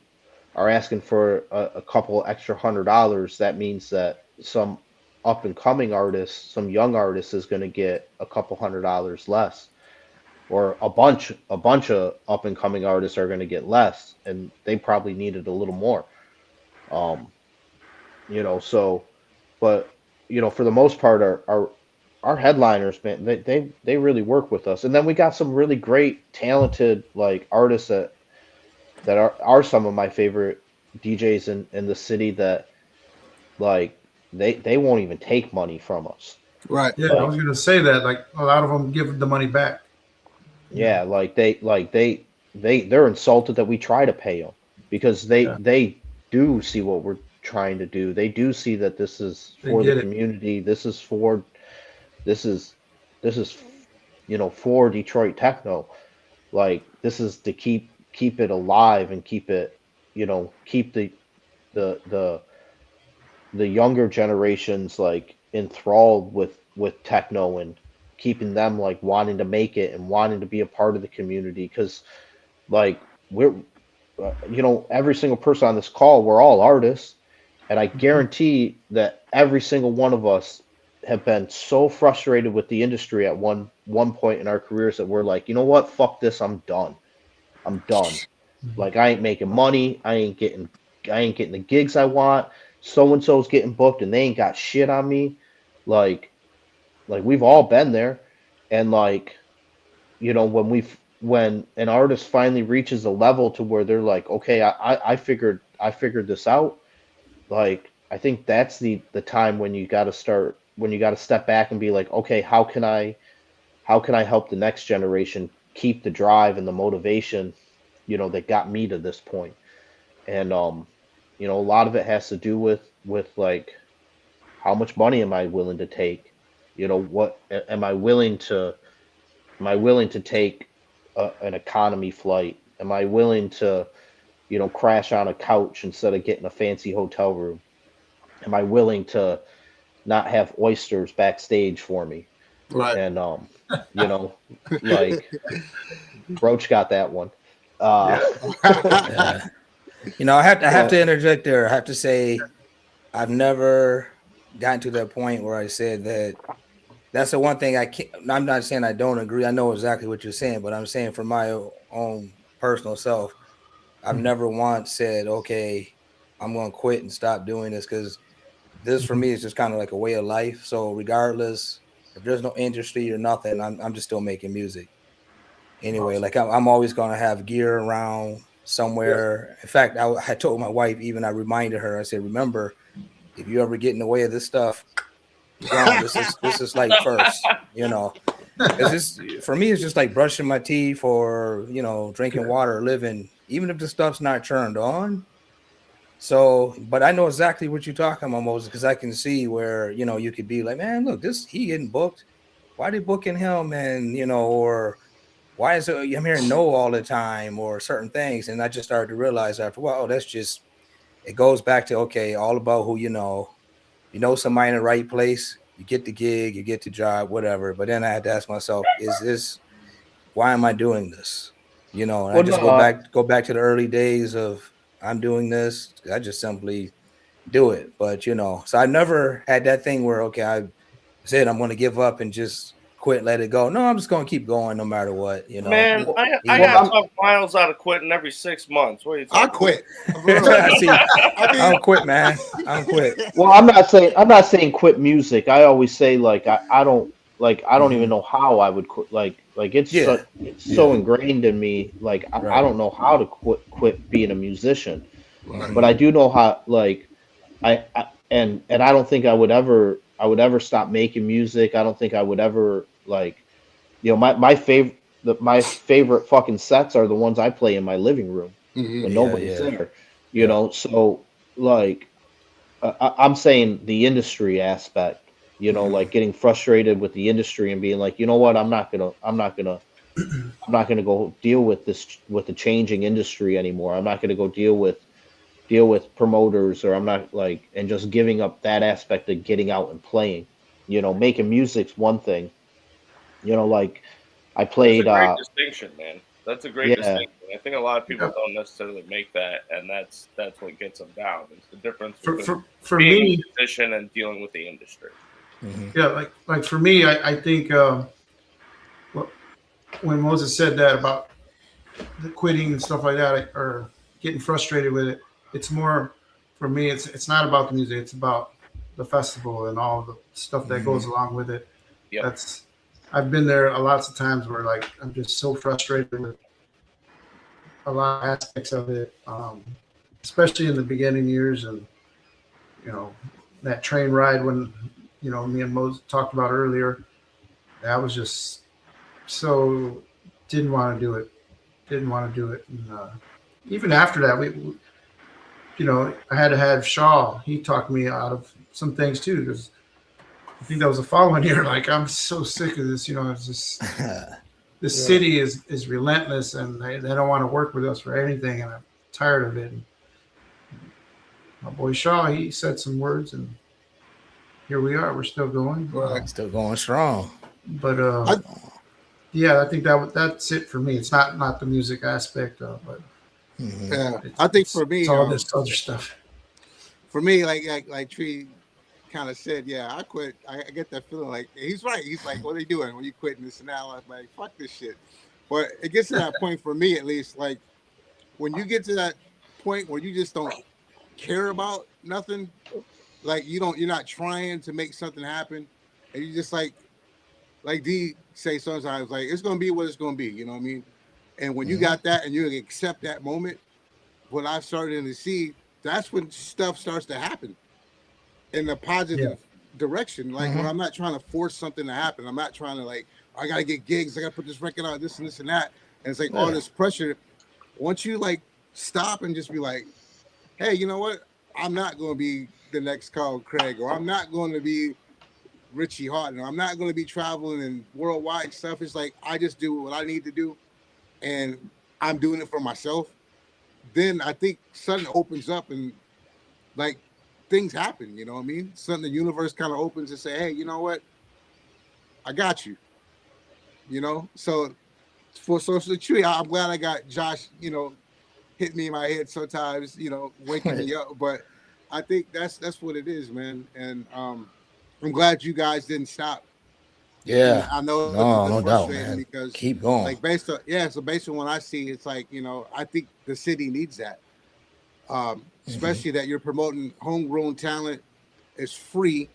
are asking for a couple extra $100, that means that some up and coming artists, some young artists is going to get a couple $100 less, or a bunch of up and coming artists are going to get less, and they probably needed a little more. So, but for the most part, our headliners, man, they really work with us, and then we got some really great, talented like artists that are some of my favorite DJs in the city that like they won't even take money from us. Right. Yeah, I was gonna say that. Like a lot of them give the money back. Yeah, they're insulted that we try to pay them, because they do see what we're trying to do. They do see that this is for the community. This is for for Detroit techno. Like this is to keep it alive and keep it keep the younger generations like enthralled with techno, and keeping them like wanting to make it and wanting to be a part of the community, because like we're every single person on this call, we're all artists, and I guarantee that every single one of us have been so frustrated with the industry at one point in our careers that we're like, you know what, fuck this, I'm done. Like I ain't making money, I ain't getting the gigs I want. So and so's getting booked and they ain't got shit on me. Like we've all been there, and like when an artist finally reaches a level to where they're like, okay, I figured this out. Like I think that's the time when you got to step back and be like, okay, how can I help the next generation keep the drive and the motivation that got me to this point. And a lot of it has to do with like how much money am I willing to take? What am I willing to take an economy flight? Am I willing to crash on a couch instead of getting a fancy hotel room? Am I willing to not have oysters backstage for me? Right. And like Roach got that one. I have to interject there. I have to say, I've never gotten to that point where I said that. That's the one thing I can't. I'm not saying I don't agree. I know exactly what you're saying, but I'm saying for my own personal self, I've never once said, okay, I'm going to quit and stop doing this, because this for me is just kind of like a way of life. So regardless, if there's no industry or nothing, I'm just still making music. Anyway, like I'm always going to have gear around somewhere. In fact, I told my wife, even I reminded her, I said, remember, if you ever get in the way of this stuff, this is like first, it's just, for me, it's just like brushing my teeth or, drinking water, living, even if the stuff's not turned on. So, but I know exactly what you're talking about, Moses, because I can see where, you could be like, man, look, he getting booked. Why they booking him? And, or why is it I'm hearing no all the time, or certain things. And I just started to realize after a while, that's just, it goes back to, okay, all about who somebody in the right place, you get the gig, you get the job, whatever. But then I had to ask myself, is why am I doing this? You know, and I Well, just no, go back to the early days of I'm doing this. I just simply do it. But you know, so I never had that thing where okay, I said I'm going to give up and just quit, let it go. No, I'm just going to keep going no matter what. You know, Man, I even got to talk Myles out of quitting every 6 months. What are you I talking quit. See, I mean, I don't quit, man. I don't quit. well, I'm not saying quit music. I always say like I don't like I don't even know how I would quit. Like it's Yeah, it's so ingrained in me. Like I right. don't know how to quit being a musician, right. but I do know how. Like and I don't think I would ever stop making music. I don't think I would ever like my favorite fucking sets are the ones I play in my living room Mhm. when Yeah, nobody's yeah, there. You yeah. know, so like I'm saying the industry aspect, you know, like getting frustrated with the industry and being like, you know what, I'm not gonna go deal with this with the changing industry anymore. I'm not gonna go deal with promoters, or I'm not like, and just giving up that aspect of getting out and playing. You know, making music's one thing. You know, like I That's a played great distinction, man. That's a great yeah, distinction. I think a lot of people Yeah. don't necessarily make that, and that's what gets them down. It's the difference For between for being me, a musician and dealing with the industry. yeah, like for me, I think when Moses said that about the quitting and stuff like that, or getting frustrated with it, it's more for me. It's not about the music. It's about the festival and all the stuff that goes along with it. Yep. That's I've been there a lots of times where like I'm just so frustrated with a lot of aspects of it, especially in the beginning years, and you know that train ride when me and Moses talked about earlier. I was just so didn't want to do it. Didn't want to do it. And even after that, I had to have Shaw. He talked me out of some things too, because I think that was the following year. Like, I'm so sick of this. It's just this city is relentless, and they don't want to work with us for anything, and I'm tired of it. And my boy Shaw, he said some words, and here we are. We're still going. Right. Still going strong. But yeah, I think that's it for me. It's not the music aspect, but Yeah, I think for me, it's all this other stuff. for me, like Tree kind of said, yeah, I quit. I get that feeling like he's right. He's like, what are you doing when you quitting this and that? I'm like, fuck this shit. But it gets to that point for me, at least, like when you get to that point where you just don't care about nothing, like you're not trying to make something happen, and you just like D say sometimes, like it's gonna be what it's gonna be. You know what I mean? And when you got that and you accept that moment, what I've started to see, that's when stuff starts to happen in a Yeah. positive direction. Like when I'm not trying to force something to happen, I'm not trying to like, I gotta get gigs, I gotta put this record out, this and this and that. And it's like all this pressure. Once you like stop and just be like, hey, you know what? I'm not gonna be the next Carl Craig, or I'm not gonna be Richie Hawtin, or I'm not gonna be traveling and worldwide stuff. It's like I just do what I need to do, and I'm doing it for myself. Then I think something opens up and like things happen, you know what I mean? Something the universe kind of opens and say, hey, you know what? I got you. So for social tree, I'm glad I got Josh, hit me in my head sometimes, waking me up. But I think that's what it is, man. And I'm glad you guys didn't stop. And Yeah. I know it's No doubt, frustrating man. because Keep going. like so based on what I see, it's like, I think the city needs that. Especially that you're promoting homegrown talent. It's free,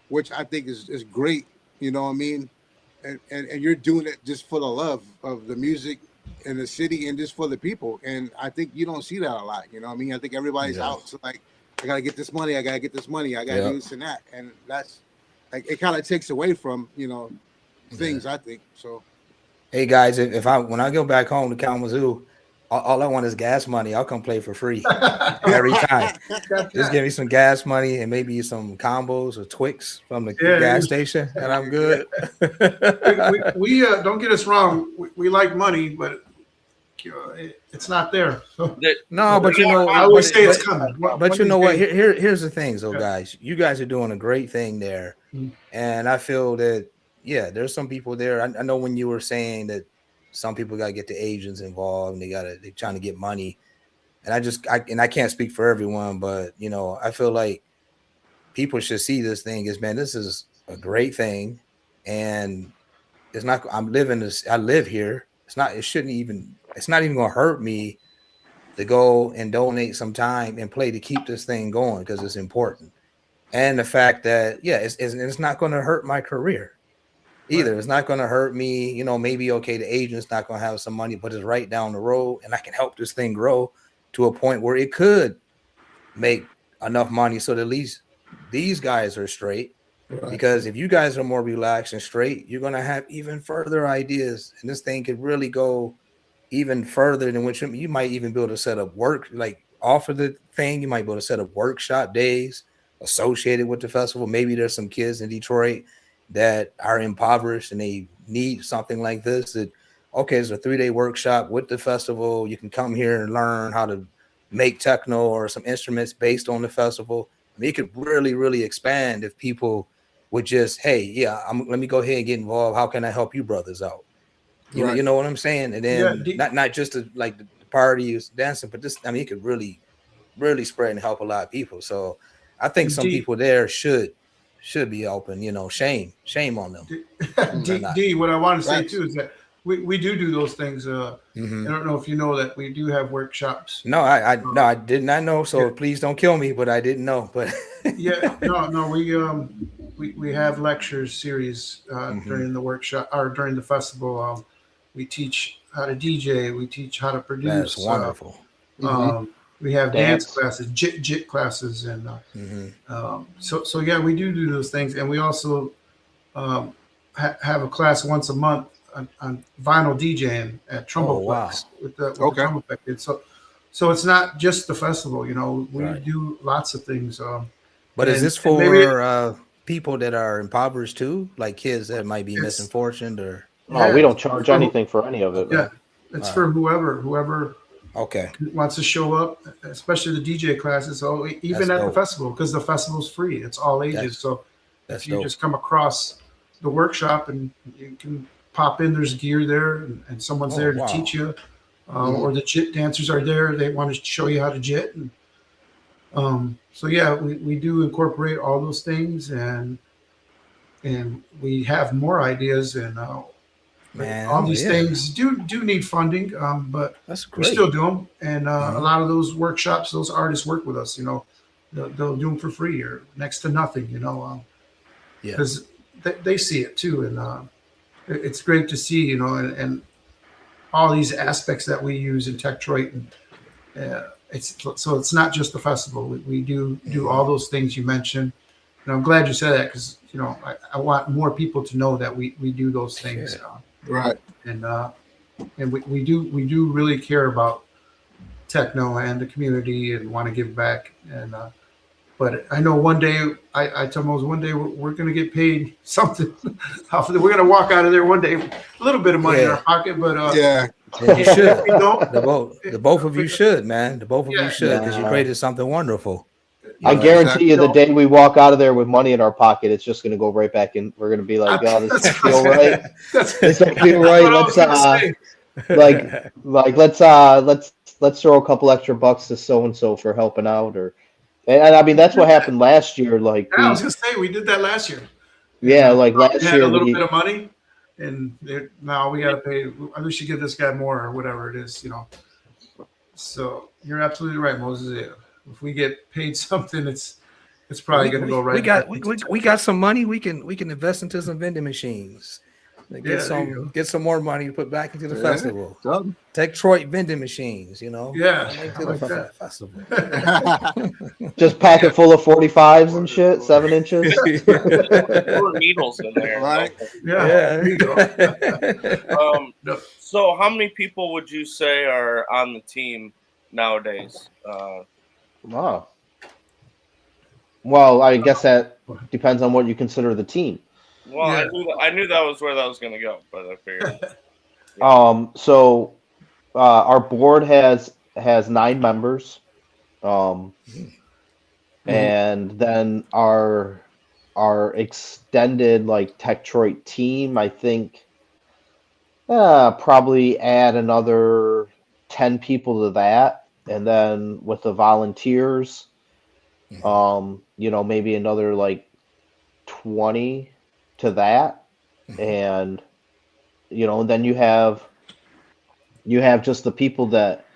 which I think is great. You know what I mean? And you're doing it just for the love of the music and the city and just for the people. And I think you don't see that a lot. You know what I mean? I think everybody's out to like, I gotta get this money, I gotta get this money, I gotta do this and that. And that's like it kind of takes away from, things, I think. So Hey guys, if when I go back home to Kalamazoo, all I want is gas money. I'll come play for free every time. Just give me some gas money and maybe some combos or Twix from the gas station, and I'm good. we don't get us wrong. We like money, but it's not there. So, No, but I always say it's coming. But you know what? Here's the thing, though, guys. You guys are doing a great thing there, and I feel that there's some people there. I know when you were saying that some people got to get the agents involved, and they're trying to get money. And I can't speak for everyone, but you know, I feel like people should see this thing as, man, this is a great thing, and it's not. I'm living this. I live here. It's not even going to hurt me to go and donate some time and play to keep this thing going, because it's important. And the fact that, yeah, it's not going to hurt my career either. Right. It's not going to hurt me. You know, maybe, okay, the agent's not going to have some money, but it's right down the road, and I can help this thing grow to a point where it could make enough money so that at least these guys are straight. Right. Because if you guys are more relaxed and straight, you're going to have even further ideas, and this thing could really go even further than what you might even be able to set up work, like off of the thing. You might be able to set up workshop days associated with the festival. Maybe there's some kids in Detroit that are impoverished and they need something like this. That, okay, it's a 3-day workshop with the festival. You can come here and learn how to make techno or some instruments based on the festival. I mean, it could really, really expand if people would just, hey, yeah, let me go ahead and get involved. How can I help you brothers out? You know what I'm saying? And then not just like the party is dancing, but this, I mean, it could really, really spread and help a lot of people. So I think some people there should be open, you know, shame on them. D, what I want to say too is that we do those things. I don't know if you know that we do have workshops. No, I did not know. So please don't kill me, but I didn't know. But we have lectures series during the workshop or during the festival. We teach how to DJ. We teach how to produce. That's wonderful. We have dance classes, jit classes, and so yeah, we do those things, and we also have a class once a month on vinyl DJing at Trumbleplex with the Trumbleplex. So it's not just the festival, you know. We do lots of things. But is this for people that are impoverished too, like kids that might be missing fortune or? No, we don't charge anything for any of it. Yeah, it's for whoever wants to show up, especially the DJ classes. So even at the festival, because the festival's free, it's all ages. So if you just come across the workshop and you can pop in, there's gear there, and someone's there to teach you, or the jit dancers are there. They want to show you how to jit. And, so yeah, we do incorporate all those things, and we have more ideas, and all these things do need funding, but we still do them. And a lot of those workshops, those artists work with us. You know, they'll do them for free or next to nothing. You know, because they see it too, and it's great to see. You know, and all these aspects that we use in TEC-TROIT, and it's not just the festival. We do all those things you mentioned, and I'm glad you said that, because you know I want more people to know that we do those things. Right. And we do really care about techno and the community and want to give back. And but I know one day I told Moses, one day we're going to get paid something. We're going to walk out of there one day, a little bit of money in our pocket. But you should. The both of you should, man. The both of you should, because you created something wonderful. I guarantee you, the day we walk out of there with money in our pocket, it's just going to go right back in. We're going to be like, "Oh, this doesn't feel right. This doesn't feel right. Let's throw a couple extra bucks to so and so for helping out." And I mean, that's what happened last year. Like, I was going to say, we did that last year. Yeah, like last year, we had a little bit of money, and now we got to pay. We should give this guy more or whatever it is, you know. So you're absolutely right, Moses. If we get paid something, it's probably going to go right. We got some money. We can invest into some vending machines. Get some more money to put back into the festival. TEC-TROIT vending machines, you know. Festival. Just pack it full of 45s and shit, 7 inches. More needles in there, right? There you go. So, how many people would you say are on the team nowadays? Wow. Well, I guess that depends on what you consider the team. Well, I knew that was where that was going to go, but I figured. So our board has 9 members, and then our extended like TEC-TROIT team, I think Probably add another 10 people to that, and then with the volunteers, maybe another like 20 to that, and then you have just the people that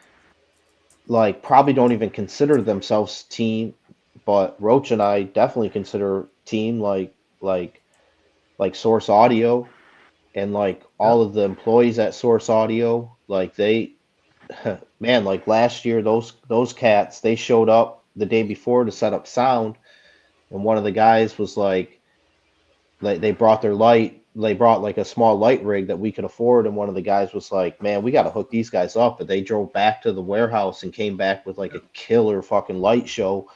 like probably don't even consider themselves team, but Roach and I definitely consider team, like Source Audio, and like all of the employees at Source Audio, like they man, like last year those cats, they showed up the day before to set up sound, and one of the guys was like they brought their light, they brought like a small light rig that we could afford, and one of the guys was like, man, we got to hook these guys up, but they drove back to the warehouse and came back with like a killer fucking light show.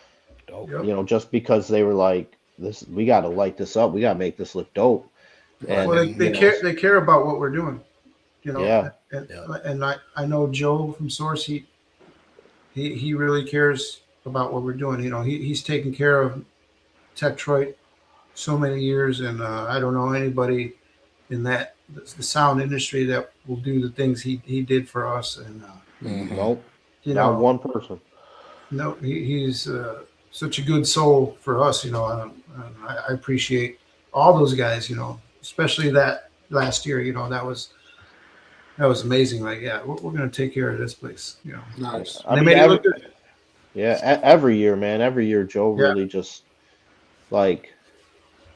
Yep. Just because they were like, this, we got to light this up, we got to make this look dope. And Well, they care about what we're doing, Yeah. and I know Joe from Source. He really cares about what we're doing. He's taken care of TEC-TROIT so many years, and I don't know anybody in the sound industry that will do the things he did for us. And Nope, not one person. no, he's such a good soul for us. And I appreciate all those guys. Especially that last year. That was amazing. Like, yeah, we're gonna take care of this place. Nice. I They mean, made it look good. every year, man, every year Joe really just like,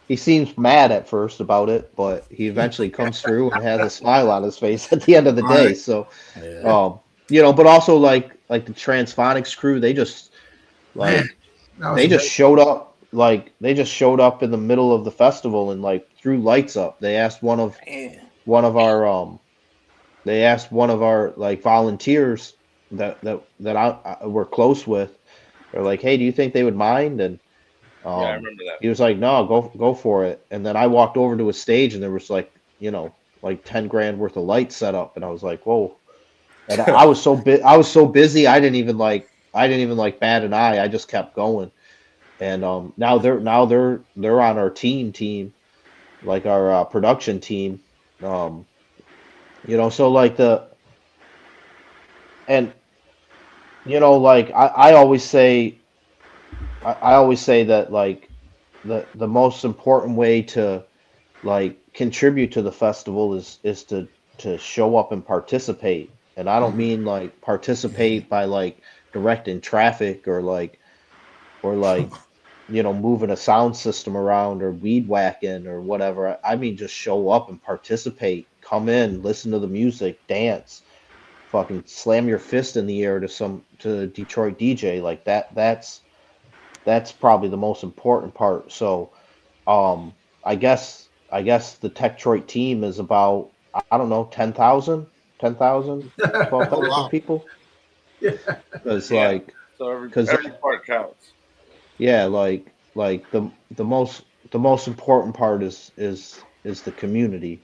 he seems mad at first about it, but he eventually comes through and has a smile on his face at the end of the day. Right. So, but also like the Transphonics crew, they just like That was they just amazing. showed up, like they just showed up in the middle of the festival and like threw lights up. They asked one of our like volunteers that I we're close with. They're like, hey, do you think they would mind? And Yeah, I remember that. he was like, no, go for it. And then I walked over to a stage and there was like 10 grand worth of lights set up, and I was like, whoa. And I was so busy, I didn't even like bat an eye. I just kept going. And now they're on our team, like our production team. So like like I always say, that like the most important way to like contribute to the festival is to show up and participate. And I don't mean like participate by like directing traffic or like moving a sound system around or weed whacking or whatever. I mean just show up and participate. Come in, listen to the music, dance, fucking slam your fist in the air to Detroit DJ like that. That's probably the most important part. So I guess the TEC-TROIT team is about, I don't know, 12,000 Oh, wow. people. Yeah. Because Yeah. So every part counts. yeah, like the most important part is the community,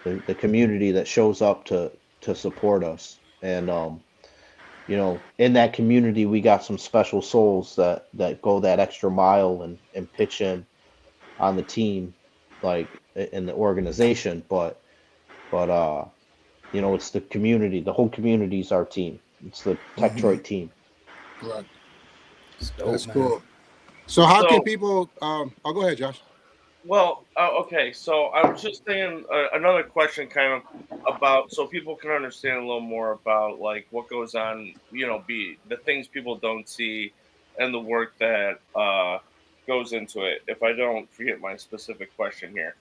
the community that shows up to support us. And in that community we got some special souls that go that extra mile and pitch in on the team, like in the organization. But it's the community. The whole community is our team. It's the TEC-TROIT team. Right. Dope, That's man. cool. So how So- can people? I'll go ahead, Josh. Well, okay. So I was just thinking another question, kind of about, so people can understand a little more about like what goes on. Be the things people don't see, and the work that goes into it. If I don't forget my specific question here,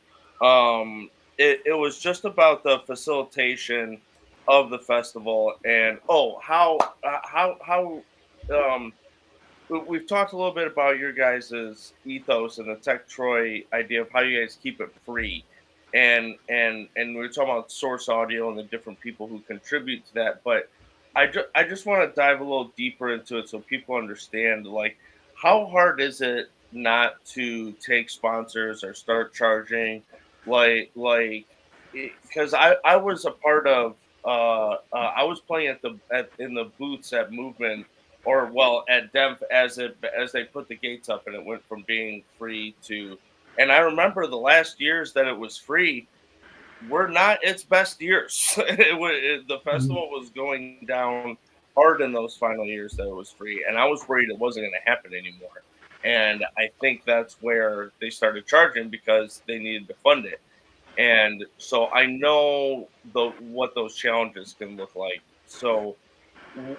it was just about the facilitation of the festival, and how we've talked a little bit about your guys' ethos and the TEC-TROIT idea of how you guys keep it free, and we were talking about Source Audio and the different people who contribute to that. But I just want to dive a little deeper into it so people understand, like, how hard is it not to take sponsors or start charging, because I was a part of I was playing in the booths at Movement, or well at Demph, as they put the gates up, and it went from being free to, and I remember the last years that it was free, were not its best years. The festival was going down hard in those final years that it was free, and I was worried it wasn't going to happen anymore. And I think that's where they started charging because they needed to fund it. And so I know what those challenges can look like. So,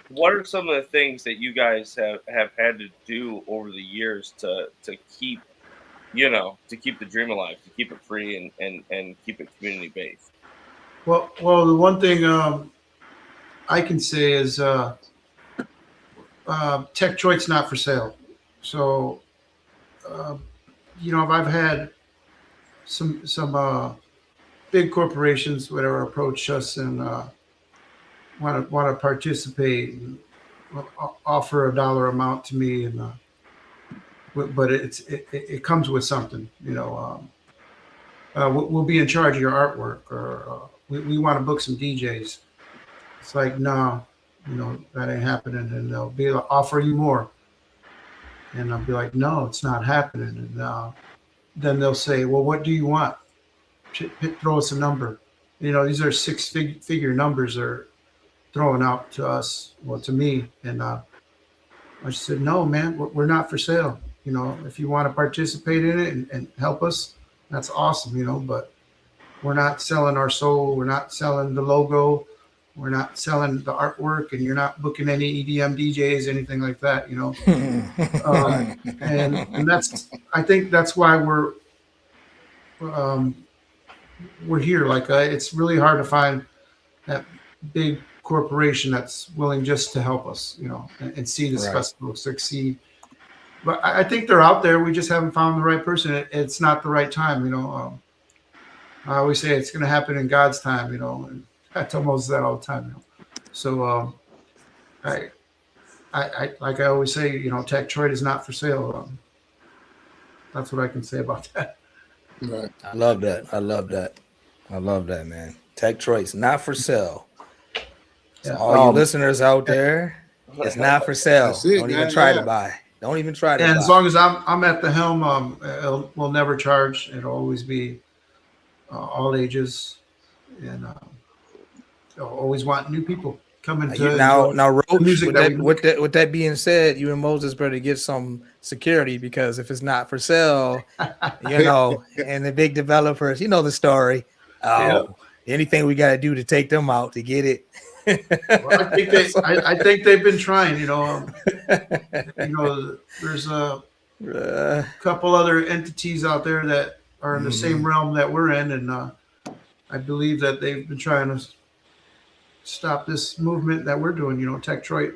what are some of the things that you guys have had to do over the years to keep to keep the dream alive, to keep it free and keep it community based? Well, the one thing I can say is TEC-TROIT's not for sale. So, I've had some big corporations whatever approach us and want to participate and offer a dollar amount to me, and but it comes with something. We'll be in charge of your artwork, or we want to book some DJs. It's like, no, that ain't happening, and they'll be able to offer you more, and I'll be like, no, it's not happening, and then they'll say, well, what do you want? Throw us a number. These are six-figure numbers they're throwing out to us, well, to me, and I said, no, man, we're not for sale. If you want to participate in it and help us, that's awesome, but we're not selling our soul. We're not selling the logo. We're not selling the artwork, and you're not booking any EDM DJs, anything like that, and I think that's why we're here. Like, it's really hard to find that big corporation that's willing just to help us, and see this festival succeed. But I think they're out there. We just haven't found the right person. It's not the right time, I always say it's going to happen in God's time, and I tell Moses that all the time. So I like I always say, TEC-TROIT is not for sale. That's what I can say about that. Right. I love that, man. TEC-TROIT's not for sale. So all you listeners out there, it's not for sale. Don't even try to buy. Don't even try to buy. And as long as I'm at the helm, we'll never charge. It'll always be all ages, and I'll always want new people coming to now Roach, music. With that being said, you and Moses better get some security, because if it's not for sale, and the big developers, the story. Anything we got to do to take them out to get it. Well, I think they've been trying. There's a couple other entities out there that are in the same realm that we're in, and I believe that they've been trying to stop this movement that we're doing. TEC-TROIT,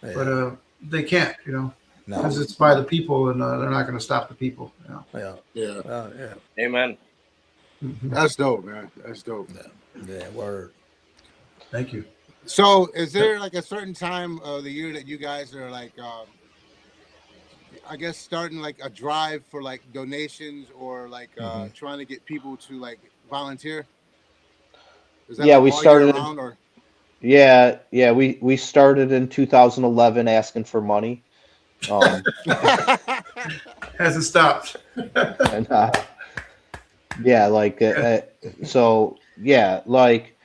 but they can't. Because it's by the people, and they're not going to stop the people. Yeah. Amen. Mm-hmm. That's dope, man. That's dope. Yeah, word. Thank you. So, is there like a certain time of the year that you guys are like, I guess, starting like a drive for like donations, or like trying to get people to like volunteer? Is that like we all started. year round, or? Yeah, we started in 2011 asking for money. Hasn't stopped. And so like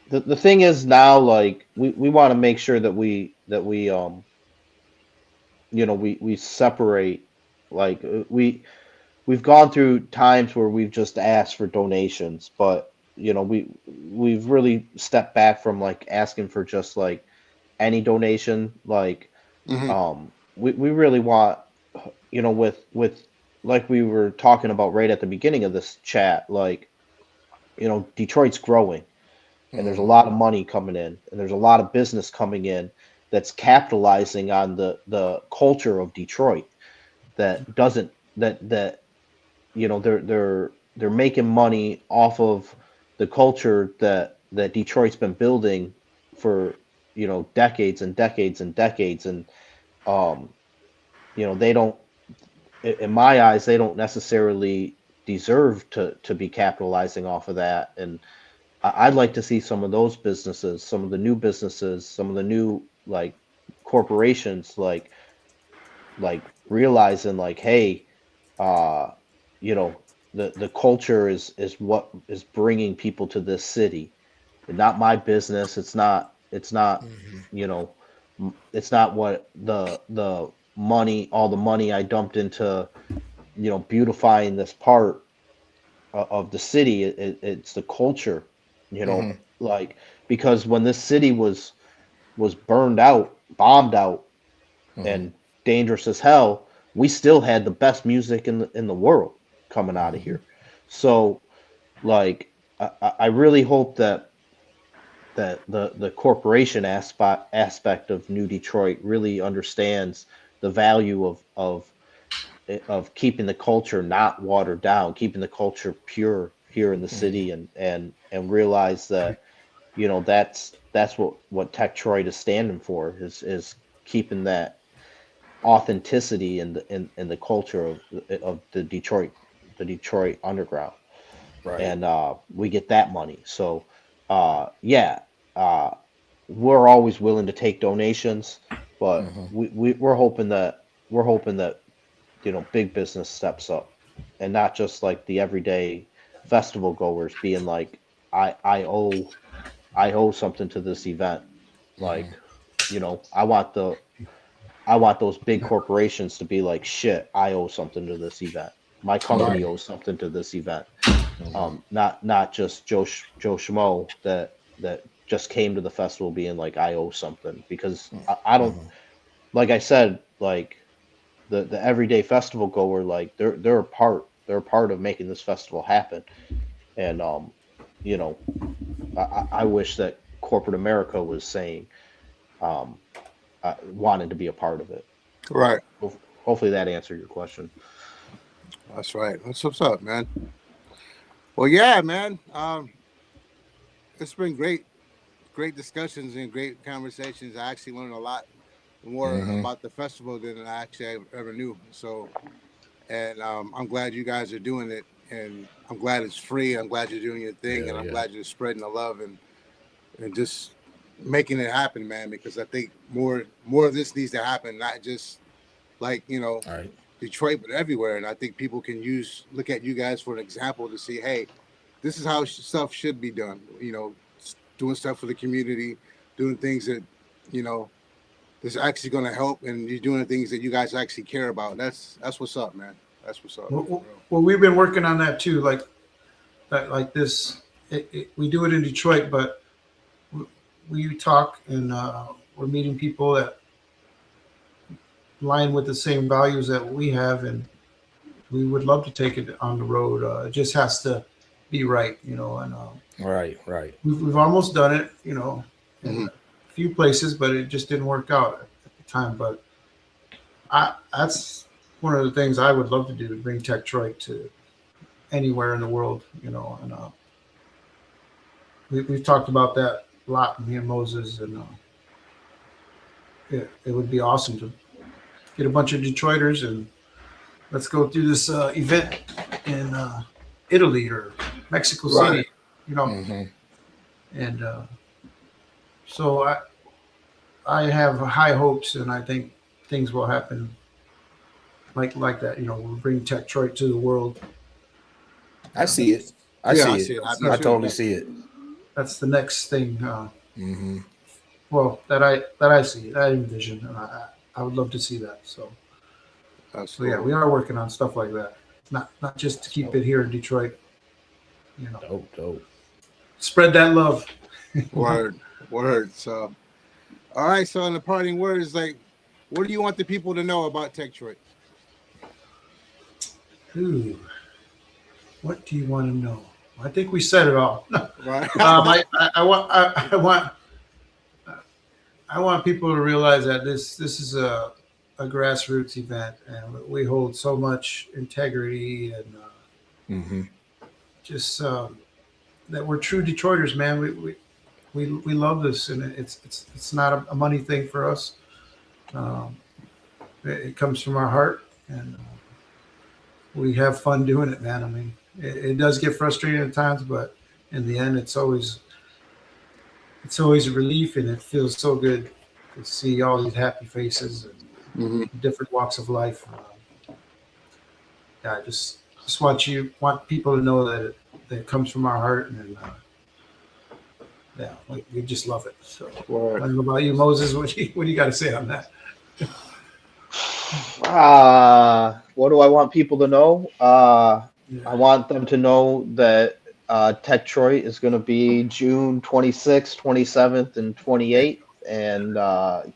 the thing is now, like we want to make sure that we separate. Like we've gone through times where we've just asked for donations, but we've really stepped back from like asking for just like any donation. Like we really want, with like we were talking about right at the beginning of this chat, like Detroit's growing, and there's a lot of money coming in, and there's a lot of business coming in that's capitalizing on the culture of Detroit, that doesn't they're making money off of the culture that Detroit's been building for decades and decades and decades, and they don't, in my eyes, they don't necessarily deserve to be capitalizing off of that. And I'd like to see some of those businesses, some of the new businesses, some of the new like corporations, like realizing like, hey, the culture is what is bringing people to this city. Not my business. It's not you know, it's not what the money, all the money I dumped into, you know, beautifying this part of the city. It's the culture, you know, like, because when this city was burned out, bombed out, and dangerous as hell, we still had the best music in the world coming out of here. So, like, I really hope that the corporation aspect of New Detroit really understands the value of keeping the culture not watered down, keeping the culture pure here in the city, and realize that, you know, that's what TEC-TROIT is standing for, is keeping that authenticity in the culture of the Detroit underground. Right. And we get that money. So yeah, we're always willing to take donations, but we're hoping that you know, big business steps up, and not just like the everyday festival goers being like, I owe something to this event. Like, you know, I want those big corporations to be like, shit, I owe something to this event. My company owes something to this event. Not just Joe Schmo that just came to the festival being like, I owe something, because I don't, like I said, like the everyday festival goer, like they're a part of making this festival happen. And you know, I wish that corporate America was saying, wanted to be a part of it. Right. Hopefully that answered your question. That's right. That's what's up, man. Well, yeah, man. It's been great discussions and great conversations. I actually learned a lot more about the festival than I actually ever knew. So, and I'm glad you guys are doing it, and I'm glad it's free. I'm glad you're doing your thing, and I'm glad you're spreading the love and just making it happen, man. Because I think more of this needs to happen, not just like, you know, Detroit, but everywhere. And I think people can look at you guys for an example to see, hey, this is how stuff should be done. You know, doing stuff for the community, doing things that, you know, is actually going to help, and you're doing things that you guys actually care about. That's what's up, man. That's what's up. Well, we've been working on that too. Like this, we do it in Detroit, but we talk, and we're meeting people that line with the same values that we have, and we would love to take it on the road. It just has to be right, you know. And right. We've almost done it, you know, in a few places, but it just didn't work out at the time. But that's one of the things I would love to do, to bring TEC-TROIT to anywhere in the world, you know. And we've talked about that a lot, me and Moses, and it would be awesome to get a bunch of Detroiters and let's go do this event in Italy or Mexico City, you know. And so I have high hopes, and I think things will happen like that. You know, we'll bring TEC-TROIT to the world. I see it. I see it. I totally see it. That's the next thing. Well, that I see, that I envision, and I would love to see that. So yeah, we are working on stuff like that. Not just to keep it here in Detroit. You know, dope. Spread that love. Word. So, all right. So, in the parting words, like, what do you want the people to know about TEC-TROIT? Ooh, what do you want to know? I think we said it all. Right. I want people to realize that this is a grassroots event, and we hold so much integrity and just that we're true Detroiters, man. We love this, and it's not a money thing for us. It comes from our heart, and we have fun doing it, man. I mean, it does get frustrating at times, but in the end, it's always a relief, and it feels so good to see all these happy faces and different walks of life. Yeah, just just want people to know that it comes from our heart, and yeah, we just love it. So, I don't know about you, Moses. What do you got to say on that? What do I want people to know? I want them to know that TEC-TROIT is going to be June 26th, 27th, and 28th, and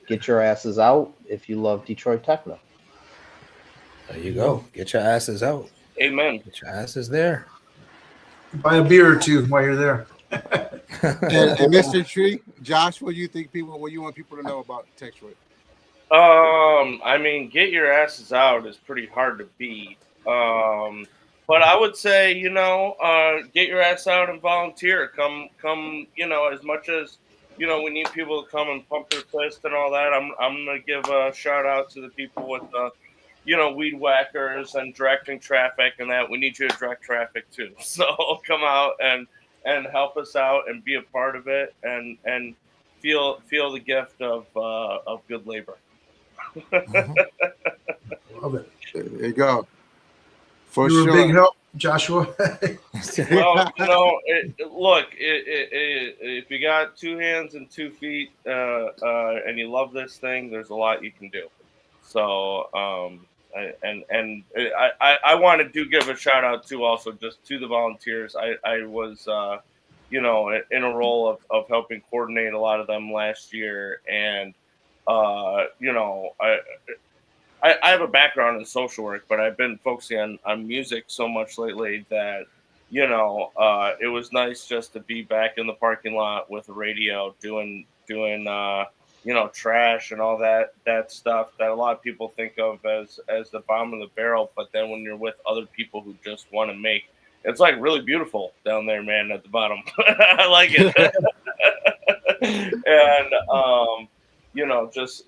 get your asses out if you love Detroit techno. There you go. Get your asses out. Amen. Get your asses there. Buy a beer or two while you're there. And Mr. Tree, Josh, what do you think what you want people to know about TEC-TROIT? I mean, get your asses out is pretty hard to beat. But I would say, get your ass out and volunteer. Come, as much as, we need people to come and pump their fist and all that. I'm going to give a shout out to the people with weed whackers and directing traffic and that. We need you to direct traffic too. So come out and help us out and be a part of it and feel the gift of good labor. Love it. There you go. For you were sure. a big help, Joshua. Well, look, if you got 2 hands and 2 feet and you love this thing, there's a lot you can do. So, I want to give a shout out to also just to the volunteers. I was, in a role of helping coordinate a lot of them last year. And, I have a background in social work, but I've been focusing on music so much lately that, it was nice just to be back in the parking lot with a radio doing trash and all that stuff that a lot of people think of as the bottom of the barrel. But then when you're with other people who just want to make, it's like really beautiful down there, man, at the bottom. I like it. And,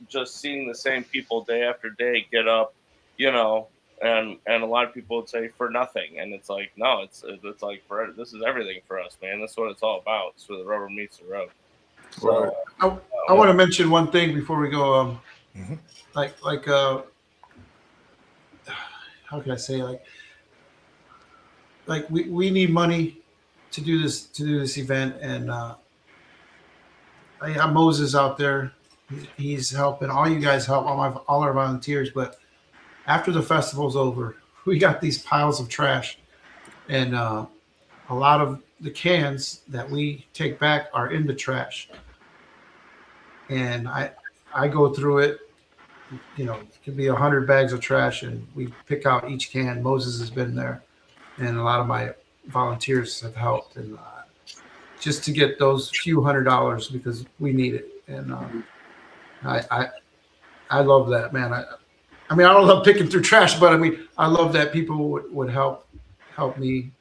just seeing the same people day after day get up, and a lot of people would say for nothing. And it's like, no, it's like this is everything for us, man. That's what it's all about. It's where the rubber meets the road. So, I want to mention one thing before we go. How can I say, like we need money to do this event, and I got Moses out there. He's helping. All you guys help, all our volunteers. But after the festival's over, we got these piles of trash, and a lot of the cans that we take back are in the trash. And I go through it. It could be 100 bags of trash, and we pick out each can. Moses has been there, and a lot of my volunteers have helped, and just to get those few $100 because we need it. And I love that, man. I mean, I don't love picking through trash, but I mean, I love that people would help me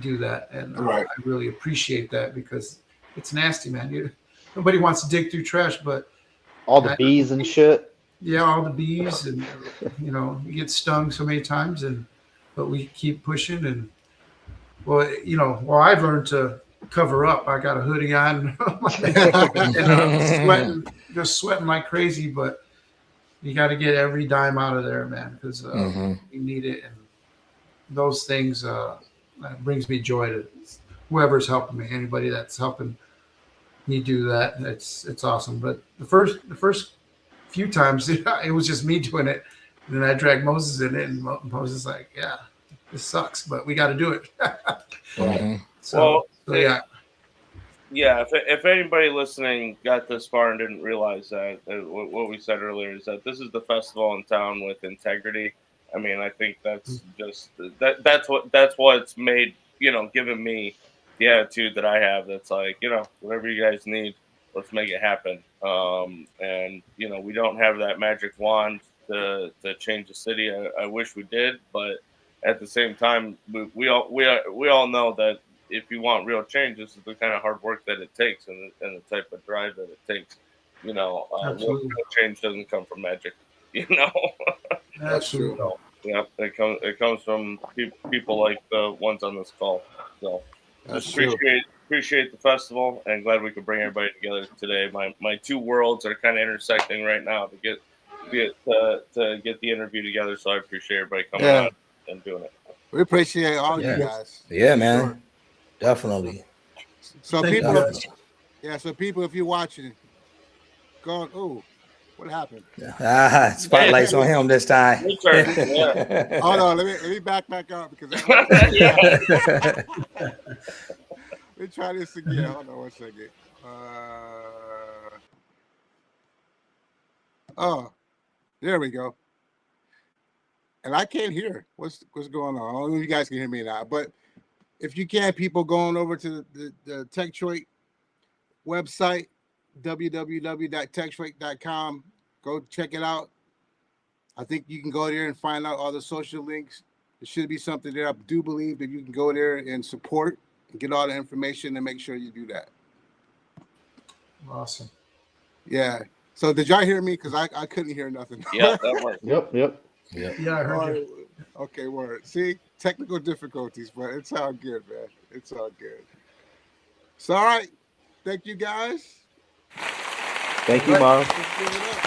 do that, and Right. I really appreciate that because it's nasty, man. Nobody wants to dig through trash, but all the bees and shit. Yeah, all the bees, and you get stung so many times, but we keep pushing, and I've learned to cover up. I got a hoodie on, and just sweating like crazy, but you got to get every dime out of there, man, because we need it, and those things that brings me joy to whoever's helping me, anybody that's helping me do that. It's awesome. But the first few times it was just me doing it, and then I dragged Moses in it, and Moses is like, yeah, this sucks, but we got to do it. So yeah. Yeah, if anybody listening got this far and didn't realize that, what we said earlier is that this is the festival in town with integrity. I mean, I think that's just that's what's made, given me the attitude that I have. That's like, whatever you guys need, let's make it happen. And we don't have that magic wand to change the city. I wish we did, but at the same time, we all know that if you want real change, this is the kind of hard work that it takes, and the type of drive that it takes. Real change doesn't come from magic. That's true. So, yeah, it comes from people like the ones on this call. So just appreciate the festival, and glad we could bring everybody together today. My two worlds are kind of intersecting right now to get the interview together. So I appreciate everybody coming out and doing it. We appreciate all Yeah. you guys. Yeah, For man. sure. Definitely. So Thank you, people, guys. so people, if you're watching, go. Oh, what happened? Spotlight's on him this time. Your turn. Yeah. Hold on, let me back up because that was Yeah. let me try this again. Hold on 1 second. Oh, there we go. And I can't hear what's going on. I don't know if you guys can hear me now, but if you can, people going over to the TEC-TROIT website, www.TEC-TROIT.com. Go check it out. I think you can go there and find out all the social links. There should be something there. I do believe that you can go there and support and get all the information and make sure you do that. Awesome. Yeah. So did y'all hear me? Because I couldn't hear nothing. Yeah, that worked. Yep. Yeah, I heard you. Okay, word. See, technical difficulties, but it's all good, man. It's all good. So, all right. Thank you, guys. Thank you, Myles. Let's give it up.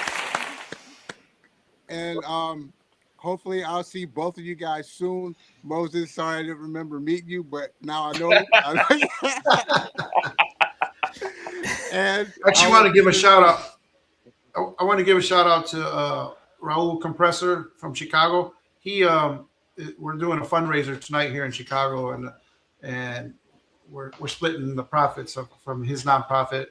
And hopefully I'll see both of you guys soon. Moses, sorry I didn't remember meeting you, but now I know. And Actually, want to give a shout out. I want to give a shout out to Raul Compressor from Chicago. We're doing a fundraiser tonight here in Chicago, and we're splitting the profits from his nonprofit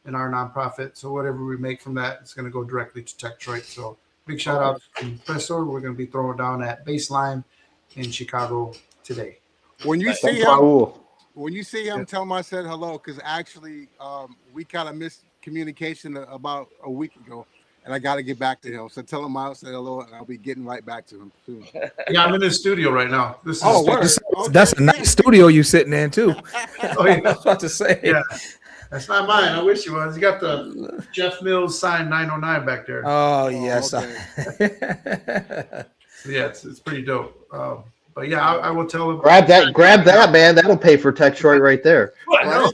and our nonprofit. So whatever we make from that, it's going to go directly to TEC-TROIT. So big shout out to Compressor. We're going to be throwing down at Baseline in Chicago today. When you see Thanks, him, Raul. tell him I said hello, because actually we kind of missed communication about a week ago, and I got to get back to him. So tell him I said hello, and I'll be getting right back to him soon. Yeah, I'm in the studio right now. This is word. That's a nice studio you sitting in too. Oh, yeah. I was about to say. Yeah, that's not mine. I wish it was. You got the Jeff Mills signed 909 back there. Oh yes. okay. Yeah, it's pretty dope. But yeah, I will tell him. Grab that, man. That'll pay for TEC-TROIT right there. I know.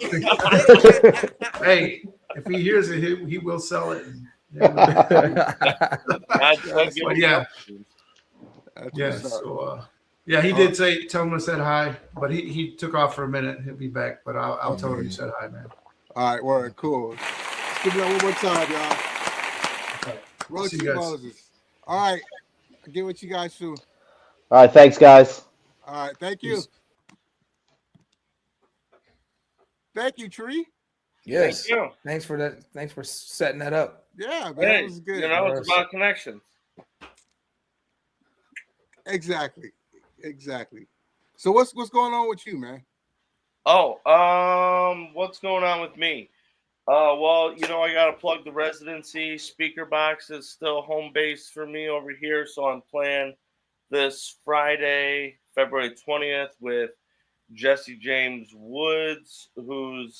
Hey, if he hears it, he will sell it. But yeah. So he did tell him I said hi, but he took off for a minute. He'll be back, but I'll tell him you said hi, man. All right, word, cool. Let's give it up one more time, y'all. Okay. Roach See and you guys. Moses. All right, I'll get with you guys soon. All right, thanks, guys. All right, thank you. Peace. Thank you, Tree. Yes. Thank you. Thanks for that. Thanks for setting that up. Yeah, man, Hey, that was good. you know, it's about connections. Exactly. So what's going on with you, man? Oh, what's going on with me? Well, you know, I gotta plug the residency. Speaker Box is still home base for me over here, so I'm playing this Friday, February 20th, with Jesse James Woods, who's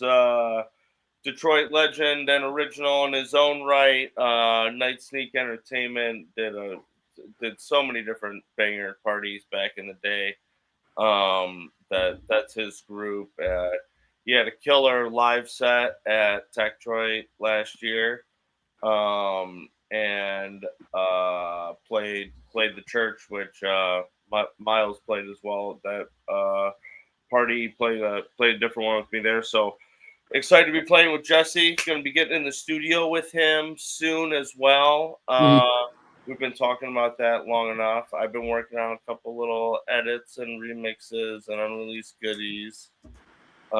Detroit legend and original in his own right. Night Sneak Entertainment did so many different banger parties back in the day. That's his group. He had a killer live set at TEC-TROIT last year, and played the church, which Myles played as well. That party played a different one with me there. So excited to be playing with Jesse. Going to be getting in the studio with him soon as well. We've been talking about that long enough. I've been working on a couple little edits and remixes and unreleased goodies. You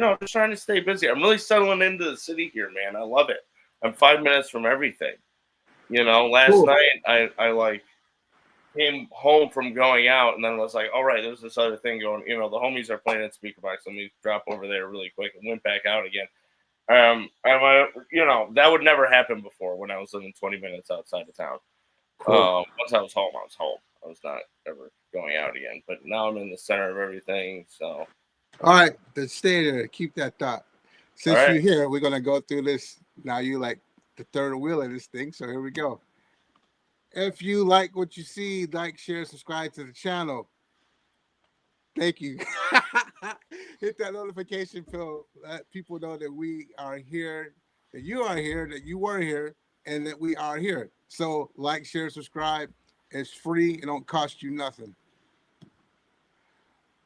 know, just trying to stay busy. I'm really settling into the city here, man. I love it. I'm 5 minutes from everything. You know, last night I like came home from going out, and then I was like, all right, there's this other thing going. You know, the homies are playing at Speaker Box. Let me drop over there really quick, and went back out again. You know, that would never happen before when I was living 20 minutes outside of town. Cool. Once I was home, I was home. I was not ever going out again. But now I'm in the center of everything. So, All right, then stay there. Keep that thought. Since All right. you're here, we're gonna go through this. Now you like the third wheel of this thing. So here we go. If you like what you see, like, share, subscribe to the channel. Thank you. Hit that notification bell. Let people know that we are here, that you are here, that you were here, and that we are here. So like, share, subscribe, It's free. It don't cost you nothing.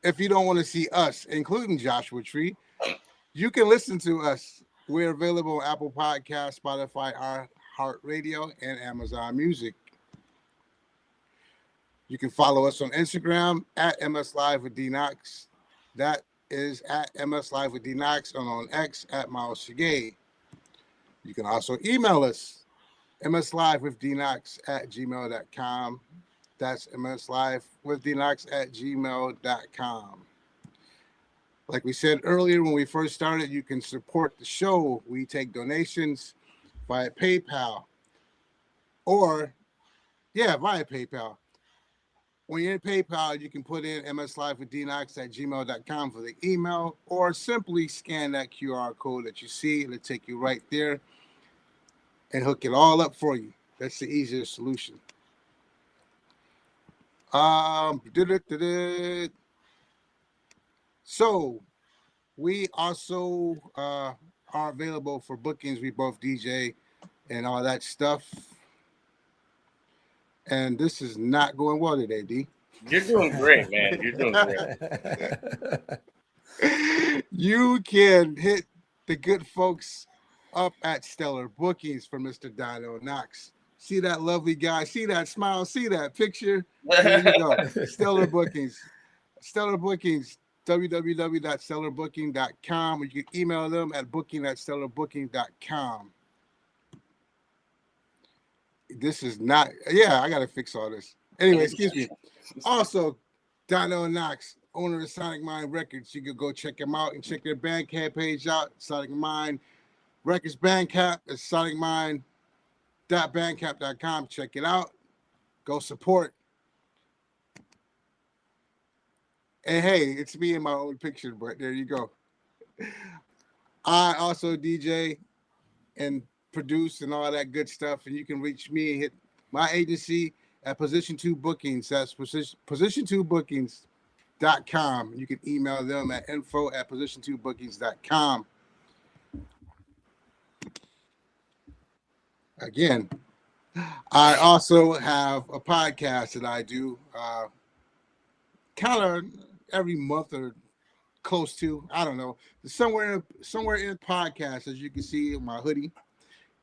If you don't want to see us, including Joshua Tree, you can listen to us. We're available on Apple Podcasts, Spotify, iHeartRadio, and Amazon Music. You can follow us on Instagram at MS Live with D-KNOX. That is at MS Live with D-KNOX, and on X at Myles Sergé. You can also email us, mslivewithdknox@gmail.com. That's mslivewithdknox@gmail.com. Like we said earlier when we first started, you can support the show. We take donations via PayPal via PayPal. When you're in PayPal, you can put in mslivewithdknox@gmail.com for the email, or simply scan that QR code that you see. It'll take you right there and hook it all up for you. That's the easiest solution. So we also are available for bookings. We both DJ and all that stuff. And this is not going well today, D. You're doing great, man. You're doing great. You can hit the good folks up at Stelar Bookings for Mr. D-KNOX. See that lovely guy? See that smile? See that picture? There you go. Stelar Bookings. Stelar Bookings, www.stellarbooking.com. You can email them at booking@stellarbooking.com. This is not, I got to fix all this. Anyway, excuse me. Also, D-KNOX, owner of Sonic Mind Records. You can go check him out and check their Bandcamp page out. Sonic Mind Records Bandcamp is sonicmind.bandcamp.com. Check it out. Go support. And hey, it's me in my old picture, but there you go. I also DJ and produce and all that good stuff, and you can reach me and hit my agency at Position 2 Bookings. That's position2bookings.com. You can email them at info@position2bookings.com. Again, I also have a podcast that I do kind of every month or close to, I don't know, somewhere in the podcast, as you can see in my hoodie.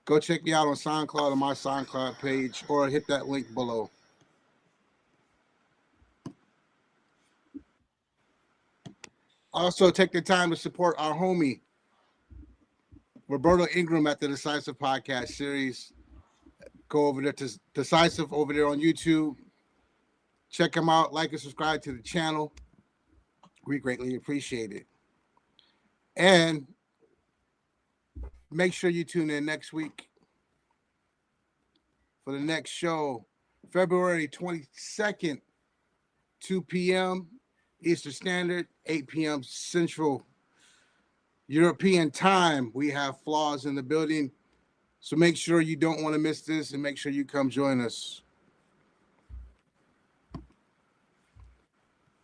Go check me out on SoundCloud on my SoundCloud page, or hit that link below. Also, take the time to support our homie, Roberto Ingram, at the Decisive Podcast series. Go over there to Decisive over there on YouTube. Check him out. Like and subscribe to the channel. We greatly appreciate it. And make sure you tune in next week for the next show, February 22nd, 2 p.m. Eastern Standard, 8 p.m. Central European Time. We have Flaws in the building. So make sure you don't want to miss this, and make sure you come join us.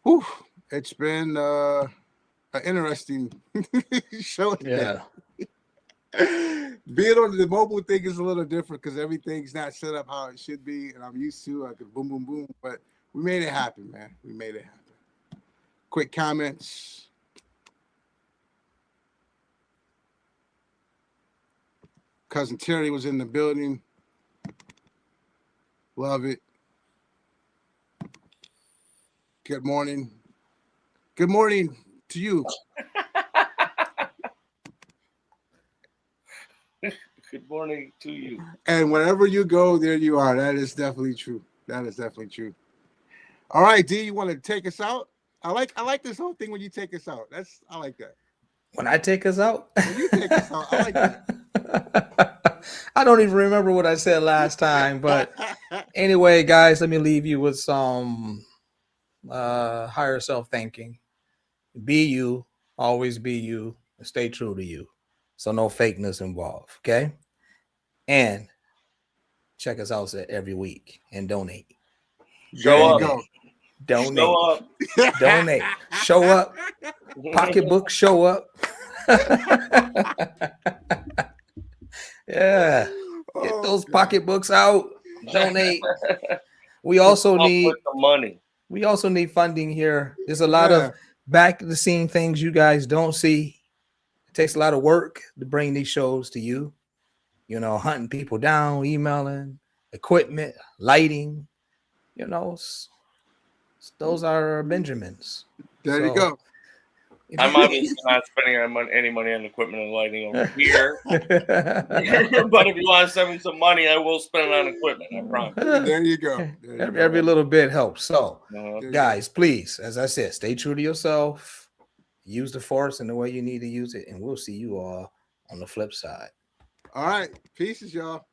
Whew. It's been an interesting show today. Yeah. Being on the mobile thing is a little different because everything's not set up how it should be, and I'm used to I could boom, boom, boom. But we made it happen, man. We made it happen. Quick comments. Cousin Terry was in the building. Love it. Good morning. Good morning to you. Good morning to you. And wherever you go, there you are. That is definitely true. That is definitely true. All right, D, you want to take us out? I like this whole thing when you take us out. I like that. When I take us out? When you take us out, I like that. I don't even remember what I said last time, but anyway, guys, let me leave you with some higher self thinking. Be you, always be you, and stay true to you. So no fakeness involved, okay? And check us out every week and donate. Show up. Go. Donate. Show up. Donate. Show up. Pocketbook, show up. Yeah. Get those pocketbooks out. Donate. We also Come up need with the money. funding here. There's a lot of back the scene things you guys don't see. It takes a lot of work to bring these shows to you. You know, hunting people down, emailing, equipment, lighting. You know, those are Benjamins. There you go. I'm obviously not spending any money on equipment and lighting over here. But if you want to send me some money, I will spend it on equipment. I promise. There you go. Every little bit helps. So, Uh-huh. guys, please, as I said, stay true to yourself. Use the force in the way you need to use it, and we'll see you all on the flip side. All right. Pieces, y'all.